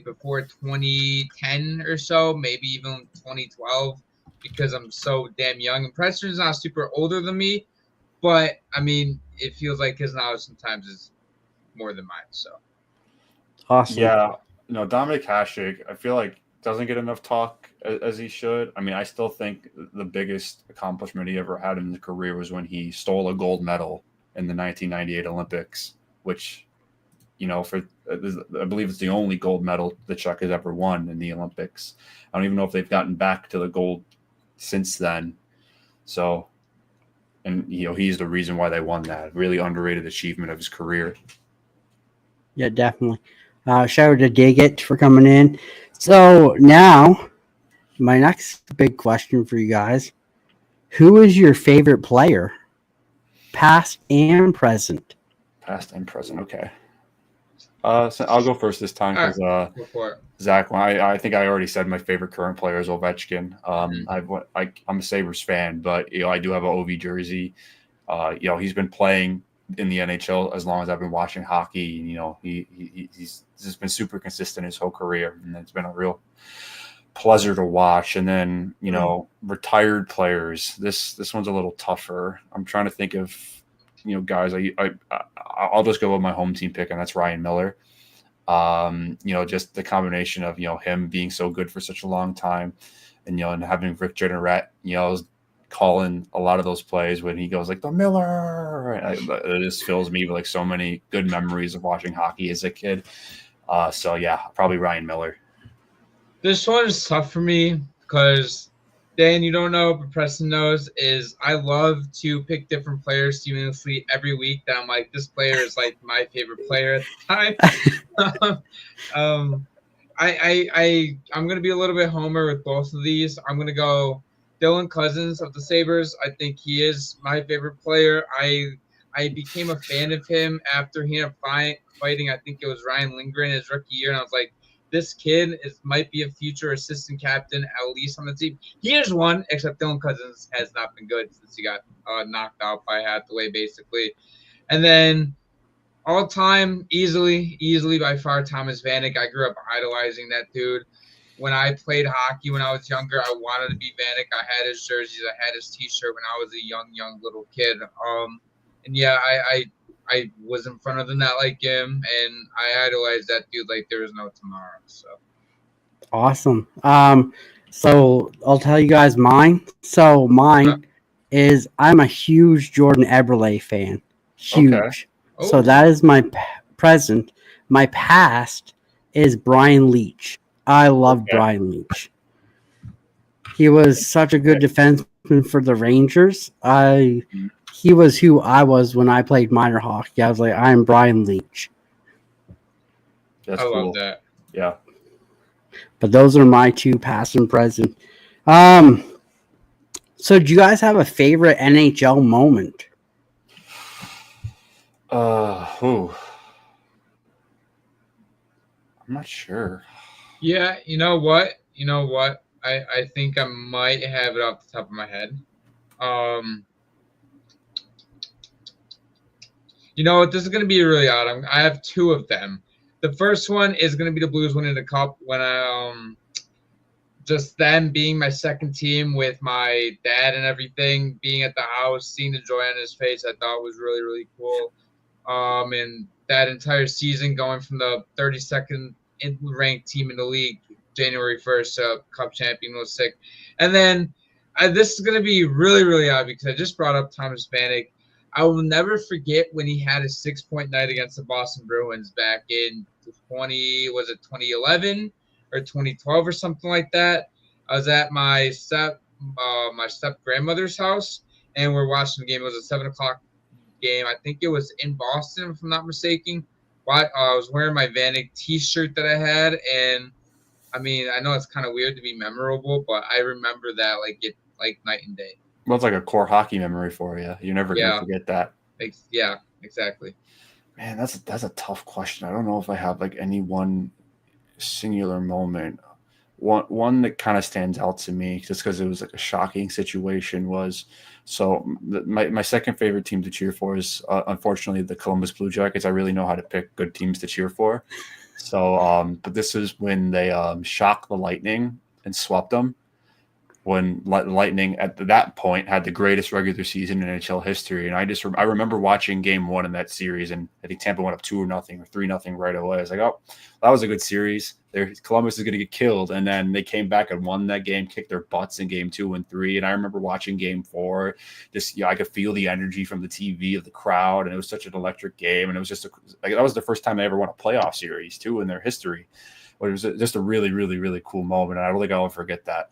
Speaker 3: before 2010 or so, maybe even 2012, because I'm so damn young. And Preston's not super older than me, but I mean, it feels like his knowledge sometimes is more than mine. So.
Speaker 1: Awesome.
Speaker 2: Yeah, Dominic Hasek, I feel like doesn't get enough talk as he should. I mean, I still think the biggest accomplishment he ever had in his career was when he stole a gold medal in the 1998 Olympics, which for I believe it's the only gold medal the Czech has ever won in the Olympics. I don't even know if they've gotten back to the gold since then. So, and he's the reason why they won that. Really underrated achievement of his career.
Speaker 1: Yeah, definitely. Shout out to Dig It for coming in. So now, my next big question for you guys: who is your favorite player, past and present?
Speaker 2: Past and present. Okay. So I'll go first this time because Zach, I think I already said my favorite current player is Ovechkin. I'm a Sabres fan, but I do have an OV jersey. He's been playing in the NHL as long as I've been watching hockey. He's just been super consistent his whole career, and it's been a real pleasure to watch. And then retired players. This one's a little tougher. I'm trying to think of guys. I'll just go with my home team pick, and that's Ryan Miller. Just the combination of him being so good for such a long time, and and having Rick Jeanneret, calling a lot of those plays when he goes like the Miller. It just fills me with like so many good memories of watching hockey as a kid. So yeah, probably Ryan Miller.
Speaker 3: This one is tough for me because Dan, you don't know, but Preston knows, is I love to pick different players seamlessly every week that I'm like, this player is like my favorite player at the time. I'm going to be a little bit homer with both of these. I'm going to go Dylan Cousins of the Sabres. I think he is my favorite player. I became a fan of him after he ended up fighting, I think it was Ryan Lindgren his rookie year, and I was like, this kid might be a future assistant captain, at least on the team. He is one, except Dylan Cousins has not been good since he got knocked out by Hathaway, basically. And then all time, easily by far, Thomas Vanek. I grew up idolizing that dude. When I played hockey when I was younger, I wanted to be Vanek. I had his jerseys. I had his T-shirt when I was a young little kid. And yeah, I was in front of the net like him, and I idolized that dude like there was no tomorrow. So
Speaker 1: awesome. So I'll tell you guys mine. So mine is I'm a huge Jordan Eberle fan. Huge. Okay. Oh. So that is my present. My past is Brian Leach. I love Brian Leach. He was such a good defenseman for the Rangers. He was who I was when I played minor hockey. I was like, I'm Brian Leach.
Speaker 2: That's
Speaker 3: I
Speaker 2: cool.
Speaker 3: love that.
Speaker 2: Yeah.
Speaker 1: But those are my two, past and present. So do you guys have a favorite NHL moment?
Speaker 2: I'm not sure.
Speaker 3: Yeah, you know what? I think I might have it off the top of my head. You know what? This is going to be really odd. I have two of them. The first one is going to be the Blues winning the Cup when just them being my second team with my dad and everything, being at the house, seeing the joy on his face, I thought was really, really cool. And that entire season going from the 32nd ranked team in the league, January 1st, Cup champion was sick. And then this is going to be really, really odd because I just brought up Thomas Vanek. I will never forget when he had a 6-point night against the Boston Bruins back in 2011 or 2012 or something like that. I was at my step grandmother's house, and we're watching the game. It was a 7:00 game. I think it was in Boston, if I'm not mistaken. I was wearing my Vanek T-shirt that I had, and I mean, I know it's kind of weird to be memorable, but I remember that like night and day.
Speaker 2: Well, it's like a core hockey memory for you. You're never going to forget that.
Speaker 3: Yeah, exactly.
Speaker 2: Man, that's a tough question. I don't know if I have like any one singular moment. One that kind of stands out to me just because it was like a shocking situation was my second favorite team to cheer for is unfortunately the Columbus Blue Jackets. I really know how to pick good teams to cheer for. So, but this is when they shocked the Lightning and swept them. when Lightning at that point had the greatest regular season in NHL history. And I remember watching game 1 in that series, and I think Tampa went up 2-0 or 3-0 right away. I was like, oh, that was a good series. Columbus is going to get killed. And then they came back and won that game, kicked their butts in game 2 and 3. And I remember watching game 4, I could feel the energy from the TV of the crowd. And it was such an electric game. And it was just that was the first time they ever won a playoff series too in their history. But it was just a really, really, really cool moment. And I don't think I'll ever forget that.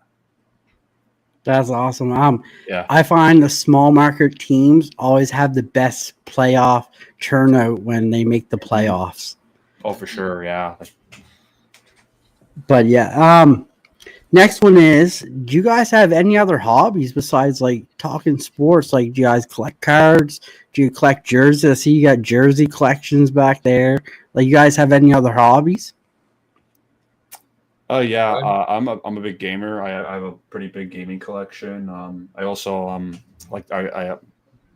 Speaker 1: That's awesome.
Speaker 2: Yeah.
Speaker 1: I find the small market teams always have the best playoff turnout when they make the playoffs.
Speaker 2: Oh, for sure. Yeah.
Speaker 1: But yeah, next one is, do you guys have any other hobbies besides like talking sports? Like, do you guys collect cards? Do you collect jerseys? I see you got jersey collections back there. Like, you guys have any other hobbies?
Speaker 2: Oh yeah, I'm a big gamer. I have a pretty big gaming collection. I also like I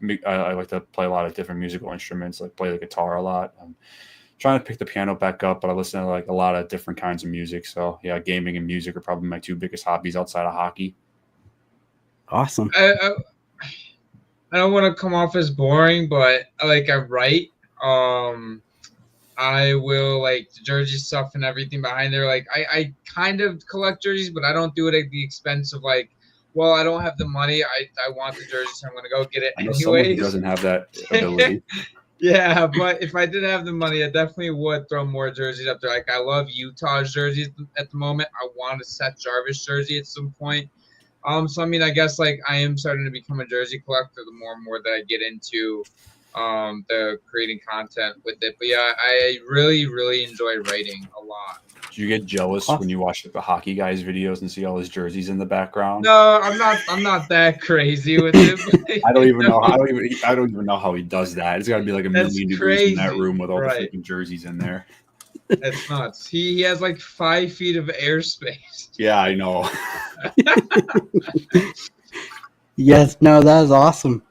Speaker 2: like to play a lot of different musical instruments. Like play the guitar a lot. I'm trying to pick the piano back up, but I listen to like a lot of different kinds of music. So yeah, gaming and music are probably my 2 biggest hobbies outside of hockey.
Speaker 1: Awesome.
Speaker 3: I don't want to come off as boring, but like I write. I will like the jersey stuff and everything behind there. Like I kind of collect jerseys, but I don't do it at the expense of like, well, I don't have the money. I want the jersey, so I'm gonna go get it
Speaker 2: I know someone who
Speaker 3: anyways.
Speaker 2: doesn't have that ability.
Speaker 3: Yeah, but if I did have the money, I definitely would throw more jerseys up there. Like I love Utah's jerseys at the moment. I want a Seth Jarvis jersey at some point. So I mean, I guess like I am starting to become a jersey collector the more and more that I get into the creating content with it. But yeah, I really, really enjoy writing a lot.
Speaker 2: Do you get jealous when you watch the hockey guys videos and see all his jerseys in the background?
Speaker 3: No, I'm not that crazy with it.
Speaker 2: I don't even know. I don't even know how he does that. It's got to be like a million degrees in that room with all the freaking jerseys in there.
Speaker 3: That's nuts. He has like 5 feet of airspace.
Speaker 2: Yeah, I know.
Speaker 1: Yes, no, that is awesome.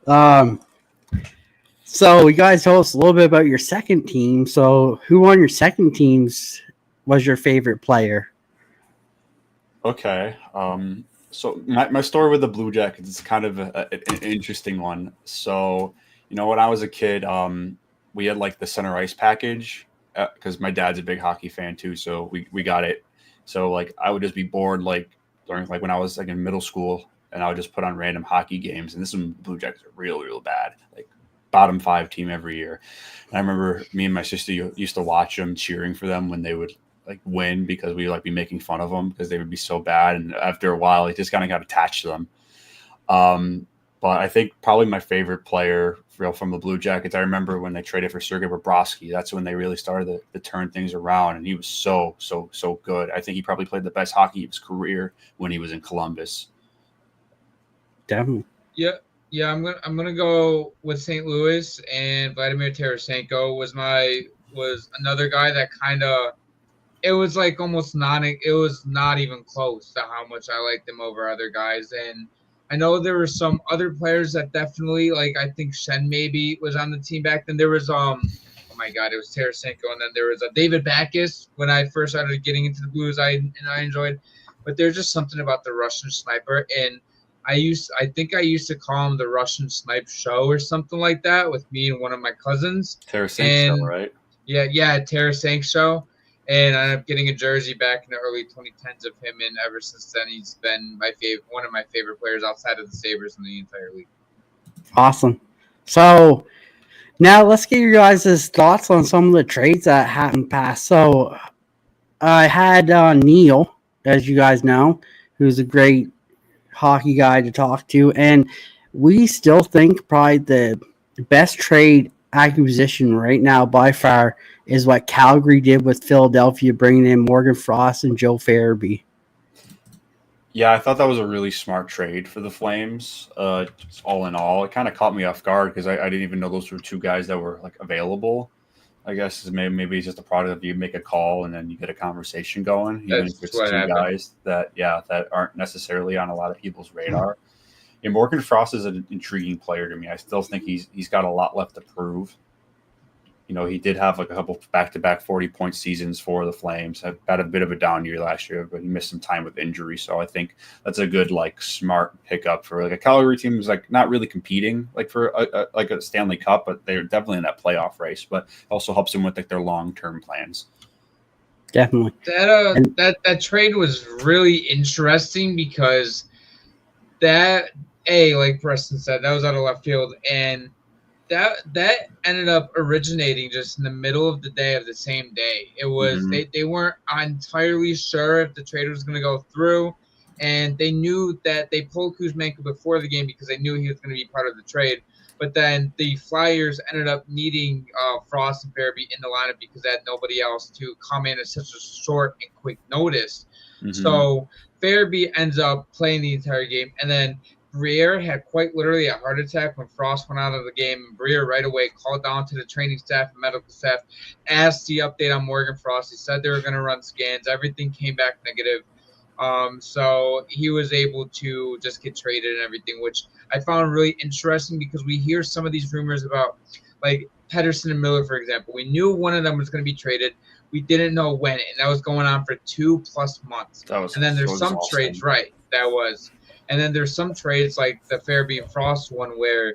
Speaker 1: So you guys told us a little bit about your second team. So who on your second teams was your favorite player?
Speaker 2: Okay. So my story with the Blue Jackets is kind of an interesting one. So, when I was a kid, we had like the center ice package because my dad's a big hockey fan too. So we got it. So like I would just be bored like during like when I was like in middle school, and I would just put on random hockey games. And this is when Blue Jackets are real bad, like bottom 5 team every year. And I remember me and my sister used to watch them, cheering for them when they would like win, because we would like be making fun of them because they would be so bad. And after a while, it just kind of got attached to them. But I think probably my favorite player from the Blue Jackets, I remember when they traded for Sergei Bobrovsky. That's when they really started to turn things around, and he was so good. I think he probably played the best hockey of his career when he was in Columbus.
Speaker 1: Definitely.
Speaker 3: Yeah, I'm gonna go with St. Louis, and Vladimir Tarasenko was another guy that kind of, it was like almost it was not even close to how much I liked him over other guys. And I know there were some other players that definitely, like I think Shen maybe was on the team back then. There was oh my god, it was Tarasenko, and then there was David Backes when I first started getting into the Blues. I enjoyed, but there's just something about the Russian sniper, and I think I used to call him the Russian Snipe Show or something like that with me and one of my cousins.
Speaker 2: Tarasenko, right?
Speaker 3: Yeah, Tarasenko Show. And I ended up getting a jersey back in the early 2010s of him, and ever since then he's been one of my favorite players outside of the Sabres in the entire league.
Speaker 1: Awesome. So now let's get your guys' thoughts on some of the trades that happened past. So I had Neil, as you guys know, who's a great hockey guy to talk to, and we still think probably the best trade acquisition right now by far is what Calgary did with Philadelphia, bringing in Morgan Frost and Joe Farabee.
Speaker 2: Yeah, I thought that was a really smart trade for the Flames. Just all in all, it kind of caught me off guard because I didn't even know those were 2 guys that were like available. I guess maybe it's just a product of you make a call and then you get a conversation going. Even if it's 2 guys that aren't necessarily on a lot of people's radar. Yeah, Morgan Frost is an intriguing player to me. I still think he's got a lot left to prove. He did have like a couple back-to-back 40-point seasons for the Flames. Had a bit of a down year last year, but he missed some time with injury. So I think that's a good, like, smart pickup for like a Calgary team who's like not really competing like for a Stanley Cup, but they're definitely in that playoff race. But it also helps them with like their long-term plans.
Speaker 1: Definitely.
Speaker 3: That trade was really interesting because like Preston said, that was out of left field, and that ended up originating just in the middle of the day of the same day. It was they weren't entirely sure if the trade was going to go through, and they knew that they pulled Kuzmenko before the game because they knew he was going to be part of the trade. But then the Flyers ended up needing Frost and Farabee in the lineup because they had nobody else to come in at such a short and quick notice. So Farabee ends up playing the entire game, and then Briere had quite literally a heart attack when Frost went out of the game. And Briere right away called down to the training staff and medical staff, asked the update on Morgan Frost. He said they were going to run scans. Everything came back negative. So he was able to just get traded and everything, which I found really interesting because we hear some of these rumors about, like, Pedersen and Miller, for example. We knew one of them was going to be traded. We didn't know when, and that was going on for 2+ months. And then there's some trades, right? And then there's some trades like the Farabee and Frost one where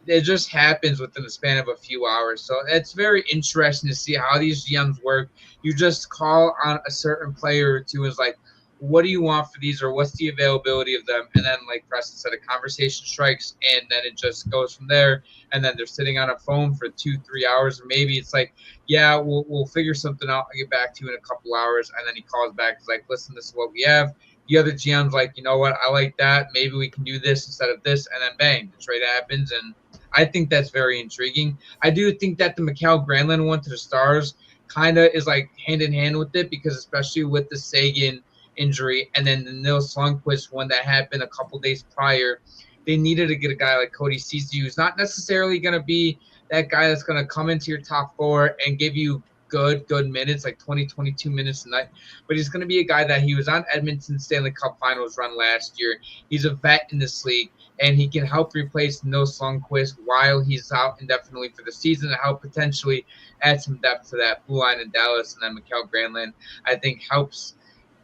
Speaker 3: it just happens within the span of a few hours. So it's very interesting to see how these GMs work. You just call on a certain player or two is like, what do you want for these, or what's the availability of them? And then, like Preston said, a conversation strikes, and then it just goes from there. And then they're sitting on a phone for 2-3 hours, or maybe it's like, yeah, we'll figure something out. I'll get back to you in a couple hours. And then he calls back. He's like, listen, this is what we have. The other GM's like, you know what? I like that. Maybe we can do this instead of this. And then bang, the trade happens. And I think that's very intriguing. I do think that the Mikael Granlund one to the Stars kind of is like hand in hand with it, because especially with the Sagan injury and then the Nils Lundqvist one that happened a couple days prior, they needed to get a guy like Cody Ceci, who's not necessarily going to be that guy that's going to come into your top four and give you good minutes, like 20-22 minutes a night, but he's going to be a guy that he was on Edmonton's Stanley Cup Finals run last year. He's a vet in this league, and he can help replace Nils Lundqvist while he's out indefinitely for the season to help potentially add some depth to that blue line in Dallas. And then Mikael Granlund, I think, helps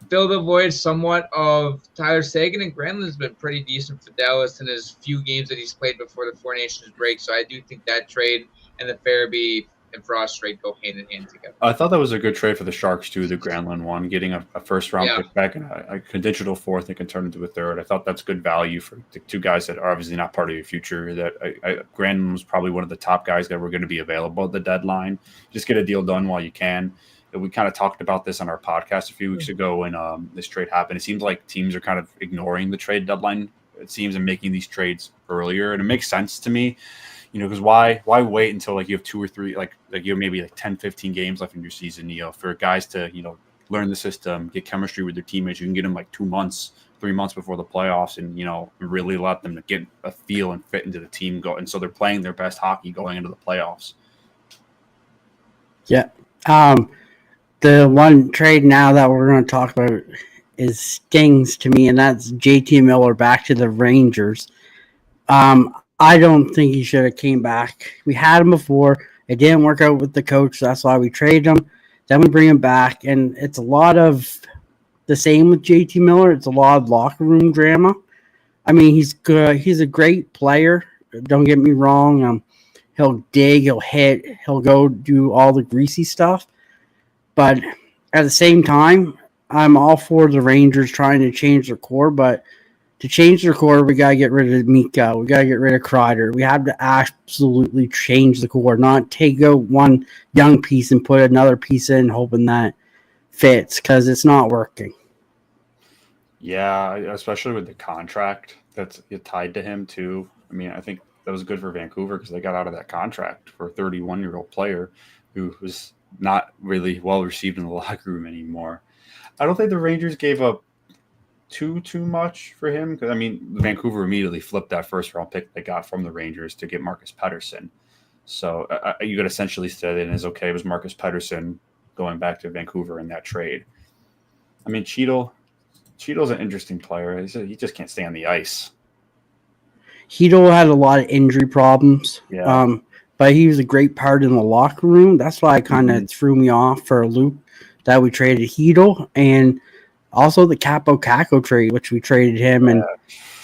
Speaker 3: fill the void somewhat of Tyler Sagan, and Granlund's been pretty decent for Dallas in his few games that he's played before the Four Nations break. So I do think that trade and the Farabee and Frost trade go hand in hand together.
Speaker 2: I thought that was a good trade for the Sharks too, the Granlund one, getting a first-round pick back and a conditional fourth that can turn into a third. I thought that's good value for the two guys that are obviously not part of your future. That Granlund was probably one of the top guys that were going to be available at the deadline. Just get a deal done while you can. We kind of talked about this on our podcast a few weeks ago when this trade happened. It seems like teams are kind of ignoring the trade deadline, it seems, and making these trades earlier. And it makes sense to me, because why wait until like you have 2 or 3, like you have maybe like 10, 15 games left in your season, for guys to, learn the system, get chemistry with their teammates. You can get them like 2 months, 3 months before the playoffs and, really let them get a feel and fit into the team go. And so they're playing their best hockey going into the playoffs.
Speaker 1: Yeah. The one trade now that we're going to talk about is stings to me, and that's JT Miller back to the Rangers. I don't think he should have came back. We had him before. It didn't work out with the coach. That's why we traded him. Then we bring him back, and it's a lot of the same with JT Miller. It's a lot of locker room drama. I mean, he's good. He's a great player. Don't get me wrong. He'll dig, he'll hit, he'll go do all the greasy stuff. But at the same time, I'm all for the Rangers trying to change their core. But to change their core, we got to get rid of Mika. We got to get rid of Kreider. We have to absolutely change the core, not take out one young piece and put another piece in hoping that fits, because it's not working.
Speaker 2: Yeah, especially with the contract that's tied to him too. I mean, I think that was good for Vancouver because they got out of that contract for a 31-year-old player who was not really well received in the locker room anymore. I don't think the Rangers gave up too much for him, because I mean, Vancouver immediately flipped that first-round pick they got from the Rangers to get Marcus Pettersson. So you could essentially say that it is okay. It was Marcus Pettersson going back to Vancouver in that trade. I mean, Cheadle's an interesting player. He just can't stay on the ice.
Speaker 1: Cheadle had a lot of injury problems.
Speaker 2: Yeah.
Speaker 1: but he was a great part in the locker room. That's why it kind of threw me off for a loop that we traded Hedel, and also the Capo Caco trade, which we traded him, and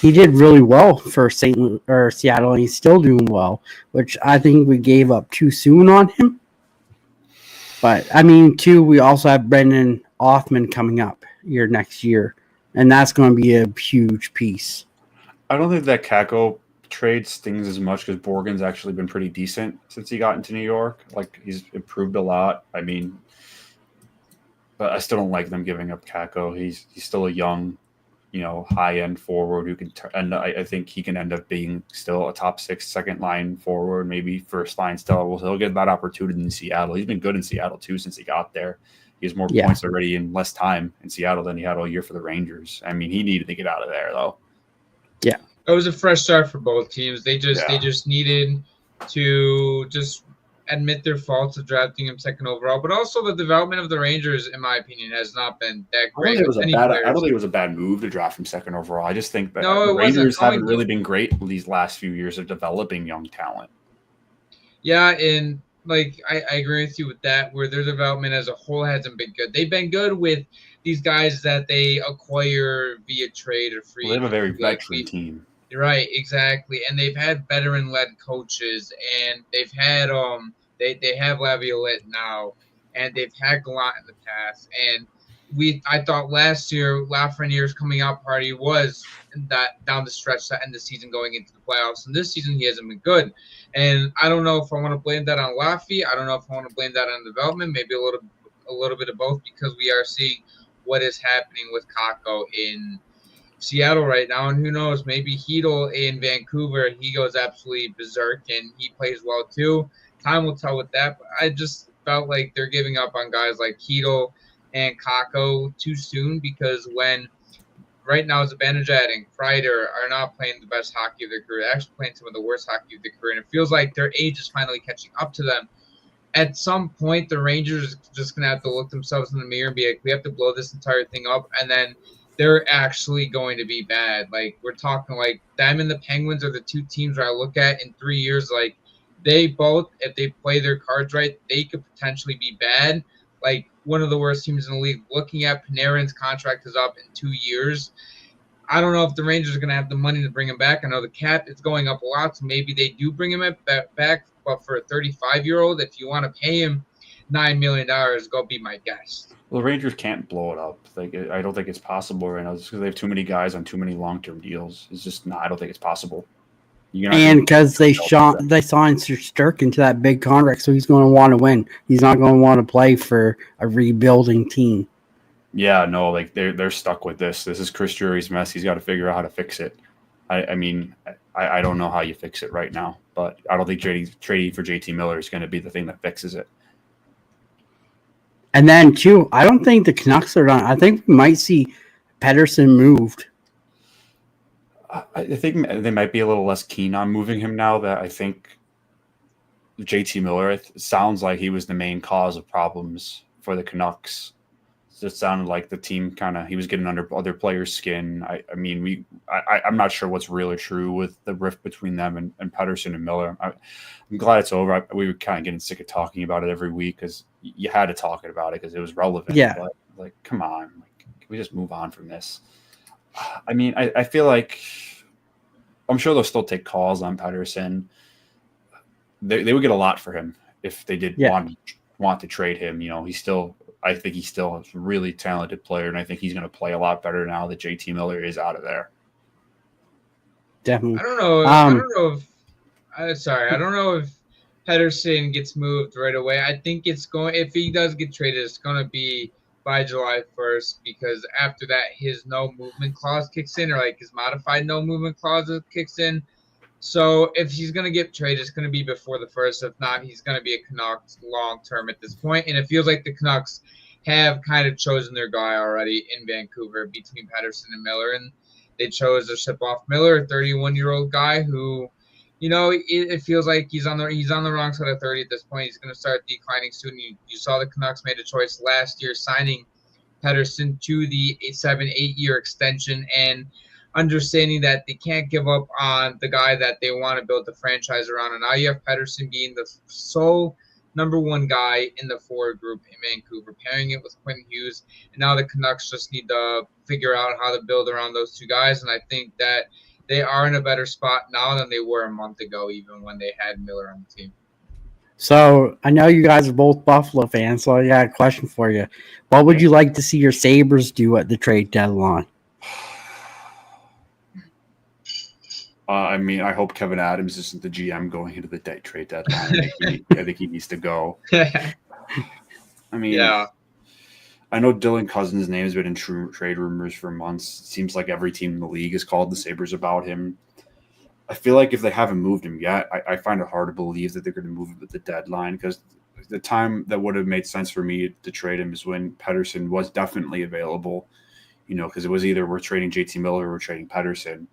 Speaker 1: he did really well for Seattle, and he's still doing well, which I think we gave up too soon on him. But I mean, too, we also have Brendan Othman coming up here next year, and that's going to be a huge piece.
Speaker 2: I don't think that Caco trade stings as much because Borgen's actually been pretty decent since he got into New York. Like, he's improved a lot. I mean, but I still don't like them giving up Caco. He's still a young, high-end forward who can and I think he can end up being still a top 6 second line forward, maybe first line still. He'll get that opportunity in Seattle. He's been good in Seattle too since he got there. He has more points already in less time in Seattle than he had all year for the Rangers. I mean, he needed to get out of there though.
Speaker 1: Yeah,
Speaker 3: it was a fresh start for both teams. They just needed to just admit their faults of drafting him second overall, but also the development of the Rangers, in my opinion, has not been that great.
Speaker 2: I don't think it was a bad move to draft him second overall. I just think that
Speaker 3: the
Speaker 2: Rangers haven't really been great these last few years of developing young talent.
Speaker 3: Yeah, and I agree with you with that, where their development as a whole hasn't been good. They've been good with these guys that they acquire via trade or free.
Speaker 2: They have a very veteran team.
Speaker 3: Right, exactly. And they've had veteran-led coaches, and they've had they have Laviolette now, and they've had Gallant in the past. And I thought last year Lafreniere's coming out party was that down the stretch to end the season going into the playoffs. And this season he hasn't been good. And I don't know if I want to blame that on Laffy. I don't know if I want to blame that on development. Maybe a little bit of both, because we are seeing what is happening with Kakko in Seattle right now, and who knows, maybe Hedel in Vancouver, he goes absolutely berserk and he plays well too. Time will tell with that, but I just felt like they're giving up on guys like Hedel and Kakko too soon, because when right now Zibanejad and Kreider are not playing the best hockey of their career, they're actually playing some of the worst hockey of their career, and it feels like their age is finally catching up to them. At some point, the Rangers are just going to have to look themselves in the mirror and be like, we have to blow this entire thing up, and then they're actually going to be bad. Like, we're talking like them and the Penguins are the two teams where I look at in 3 years. Like, they both, if they play their cards right, they could potentially be bad. Like, one of the worst teams in the league. Looking at Panarin's contract is up in 2 years. I don't know if the Rangers are going to have the money to bring him back. I know the cap is going up a lot, so maybe they do bring him back. But for a 35-year-old, if you want to pay him $9 million, go be my guest.
Speaker 2: Well, the Rangers can't blow it up. I don't think it's possible right now, just because they have too many guys on too many long-term deals. It's just not. I don't think it's possible.
Speaker 1: And because they signed Shesterkin to that big contract, so he's going to want to win. He's not going to want to play for a rebuilding team.
Speaker 2: Yeah, no, like they're stuck with this. This is Chris Drury's mess. He's got to figure out how to fix it. I mean, I don't know how you fix it right now, but I don't think trading for JT Miller is going to be the thing that fixes it.
Speaker 1: And then, too, I don't think the Canucks are done. I think we might see Pettersson moved.
Speaker 2: I think they might be a little less keen on moving him now that I think JT Miller sounds like he was the main cause of problems for the Canucks. It sounded like the team he was getting under other players' skin. I'm not sure what's really true with the rift between them and Pettersson and Miller. I'm glad it's over. We were kind of getting sick of talking about it every week because you had to talk about it because it was relevant.
Speaker 1: Yeah.
Speaker 2: But, come on. Can we just move on from this? I mean, I feel like I'm sure they'll still take calls on Pettersson. They would get a lot for him if they did want to trade him. I think he's still a really talented player, and I think he's going to play a lot better now that JT Miller is out of there.
Speaker 1: Definitely.
Speaker 3: I don't know if Pettersson gets moved right away. I think if he does get traded, it's going to be by July 1st, because after that, his no movement clause kicks in, or like his modified no movement clause kicks in. So if he's going to get traded, it's going to be before the 1st. If not, he's going to be a Canucks long-term at this point. And it feels like the Canucks have kind of chosen their guy already in Vancouver between Pettersson and Miller. And they chose to ship off Miller, a 31-year-old guy who, it feels like he's on the wrong side of 30 at this point. He's going to start declining soon. You saw the Canucks made a choice last year signing Pettersson to the 7-8 year extension. And understanding that they can't give up on the guy that they want to build the franchise around. And now you have Pettersson being the sole number one guy in the forward group in Vancouver, pairing it with Quinn Hughes. And now the Canucks just need to figure out how to build around those two guys. And I think that they are in a better spot now than they were a month ago, even when they had Miller on the team.
Speaker 1: So I know you guys are both Buffalo fans, so I got a question for you. What would you like to see your Sabres do at the trade deadline?
Speaker 2: I mean, I hope Kevin Adams isn't the GM going into the trade deadline. I think he needs to go. I mean,
Speaker 3: yeah.
Speaker 2: I know Dylan Cousins' name has been in trade rumors for months. It seems like every team in the league has called the Sabres about him. I feel like if they haven't moved him yet, I find it hard to believe that they're going to move him at the deadline, because the time that would have made sense for me to trade him is when Pettersson was definitely available, because it was either we're trading JT Miller or we're trading Pettersson.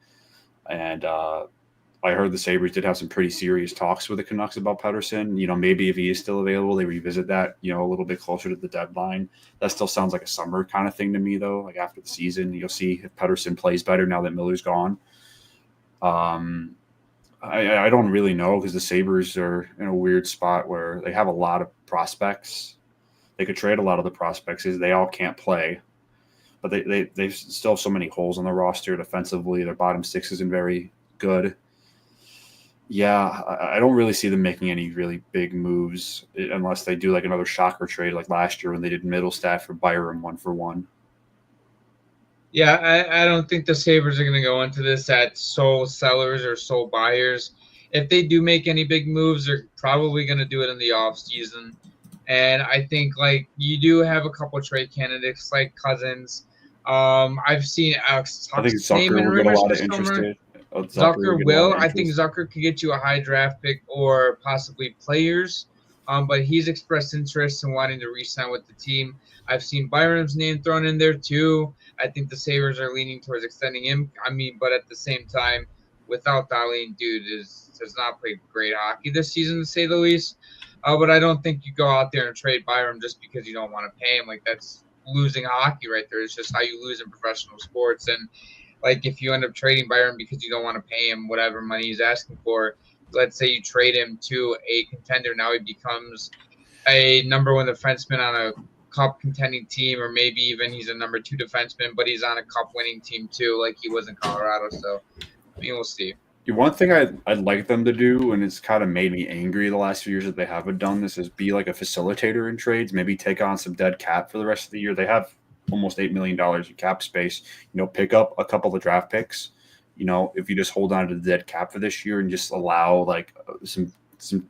Speaker 2: And I heard the Sabres did have some pretty serious talks with the Canucks about Pettersson. Maybe if he is still available, they revisit that, a little bit closer to the deadline. That still sounds like a summer kind of thing to me, though. Like after the season, you'll see if Pettersson plays better now that Miller's gone. I don't really know, because the Sabres are in a weird spot where they have a lot of prospects. They could trade a lot of the prospects. They all can't play. But they still have so many holes on the roster defensively. Their bottom six isn't very good. Yeah, I don't really see them making any really big moves unless they do like another shocker trade like last year when they did Middlestat for Byram 1-for-1.
Speaker 3: Yeah, I don't think the Sabres are going to go into this at sole sellers or sole buyers. If they do make any big moves, they're probably going to do it in the offseason. And I think you do have a couple trade candidates like Cousins. I've seen Alex
Speaker 2: I think Zucker will get a lot of interest.
Speaker 3: Zucker will. I think Zucker could get you a high draft pick or possibly players. But he's expressed interest in wanting to re-sign with the team. I've seen Byram's name thrown in there too. I think the Sabres are leaning towards extending him. But at the same time, without Dahlin, dude has not played great hockey this season, to say the least. But I don't think you go out there and trade Byram just because you don't want to pay him. That's losing hockey right there. It's just how you lose in professional sports. And if you end up trading Byram because you don't want to pay him whatever money he's asking for, let's say you trade him to a contender, now he becomes a number one defenseman on a cup contending team, or maybe even he's a number two defenseman, but he's on a cup winning team too, like he was in Colorado. So, we'll see.
Speaker 2: One thing I'd like them to do, and it's kind of made me angry the last few years that they haven't done this, is be like a facilitator in trades, maybe take on some dead cap for the rest of the year. They have almost $8 million in cap space, pick up a couple of draft picks. If you just hold on to the dead cap for this year and just allow some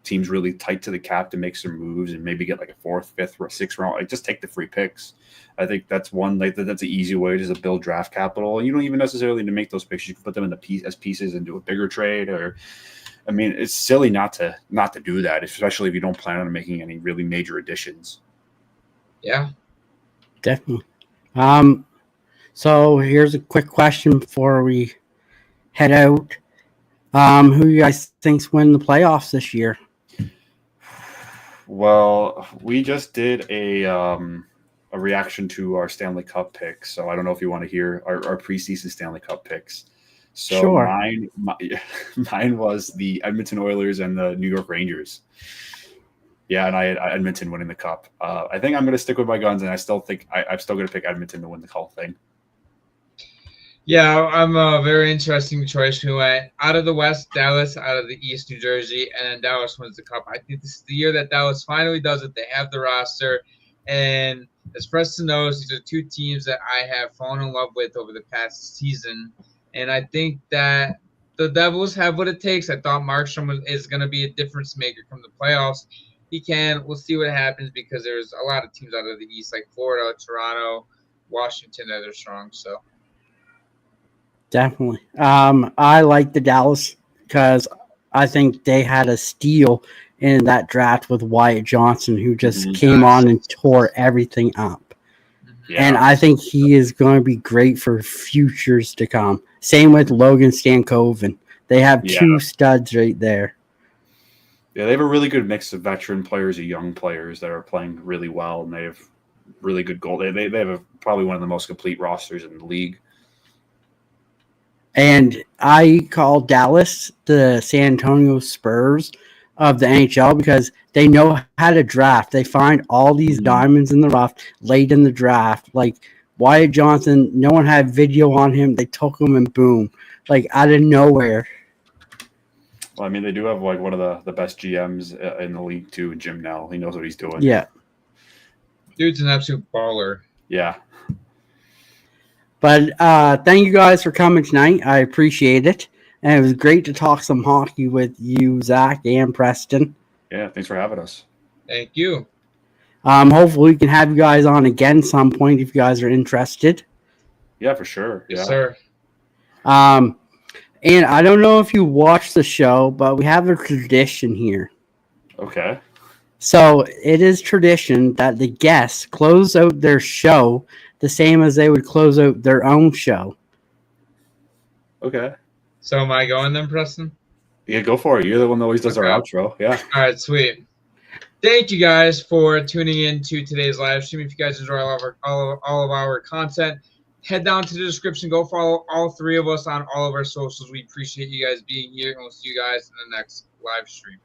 Speaker 2: teams really tight to the cap to make some moves and maybe get a fourth, fifth, or sixth round, just take the free picks. I think that's one that's an easy way to build draft capital. And you don't even necessarily need to make those picks. You can put them in as pieces and do a bigger trade. It's silly not to do that, especially if you don't plan on making any really major additions.
Speaker 3: Yeah,
Speaker 1: definitely. So here's a quick question before we head out. Who you guys think's win the playoffs this year?
Speaker 2: Well, we just did a reaction to our Stanley Cup picks, so I don't know if you want to hear our preseason Stanley Cup picks. So
Speaker 1: sure.
Speaker 2: Mine was the Edmonton Oilers and the New York Rangers. Yeah, and I had Edmonton winning the Cup. I think I'm going to stick with my guns, and I still think I'm still going to pick Edmonton to win the whole thing.
Speaker 3: Yeah, I'm a very interesting choice. Who went out of the West, Dallas, out of the East, New Jersey, and then Dallas wins the Cup. I think this is the year that Dallas finally does it. They have the roster, and as Preston knows, these are two teams that I have fallen in love with over the past season, and I think that the Devils have what it takes. I thought Markstrom is going to be a difference maker from the playoffs. He can. We'll see what happens, because there's a lot of teams out of the East, like Florida, Toronto, Washington, that are strong. So.
Speaker 1: Definitely. I like the Dallas because I think they had a steal in that draft with Wyatt Johnson, who just came on and tore everything up. Yeah. And I think he is going to be great for futures to come. Same with Logan Stankoven. They have two studs right there.
Speaker 2: Yeah, they have a really good mix of veteran players and young players that are playing really well, and they have really good goal. They have probably one of the most complete rosters in the league.
Speaker 1: And I call Dallas the San Antonio Spurs of the NHL because they know how to draft. They find all these diamonds in the rough late in the draft. Like Wyatt Johnson, no one had video on him. They took him and boom, like out of nowhere.
Speaker 2: Well, I mean, they do have like one of the best GMs in the league too, Jim Nell. He knows what he's doing.
Speaker 1: Yeah.
Speaker 3: Dude's an absolute baller.
Speaker 2: Yeah.
Speaker 1: But thank you guys for coming tonight. I appreciate it. And it was great to talk some hockey with you, Zach and Preston.
Speaker 2: Yeah, thanks for having us.
Speaker 3: Thank you.
Speaker 1: Hopefully we can have you guys on again some point if you guys are interested.
Speaker 2: Yeah, for sure.
Speaker 3: Yes,
Speaker 2: Yeah.
Speaker 3: sir.
Speaker 1: And I don't know if you watch the show, but we have a tradition here.
Speaker 2: Okay.
Speaker 1: So it is tradition that the guests close out their show the same as they would close out their own show.
Speaker 2: Okay.
Speaker 3: So am I going then, Preston?
Speaker 2: Yeah, go for it. You're the one that always does our outro. Yeah.
Speaker 3: All right, sweet. Thank you guys for tuning in to today's live stream. If you guys enjoy all of our content, head down to the description. Go follow all three of us on all of our socials. We appreciate you guys being here, and we'll see you guys in the next live stream.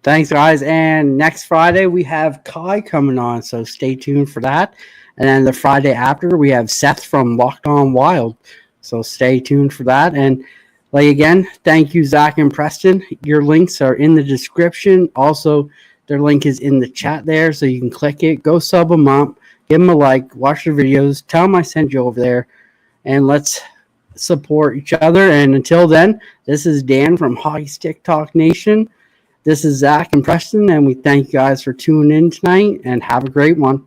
Speaker 1: Thanks, guys. And next Friday, we have Kai coming on, so stay tuned for that. And then the Friday after, we have Seth from Locked On Wild, so stay tuned for that. And like again, thank you, Zach and Preston. Your links are in the description. Also, their link is in the chat there, so you can click it. Go sub them up, give them a like, watch their videos, tell them I sent you over there, and let's support each other. And until then, this is Dan from Hockey Stick Talk Nation. This is Zach and Preston, and we thank you guys for tuning in tonight, and have a great one.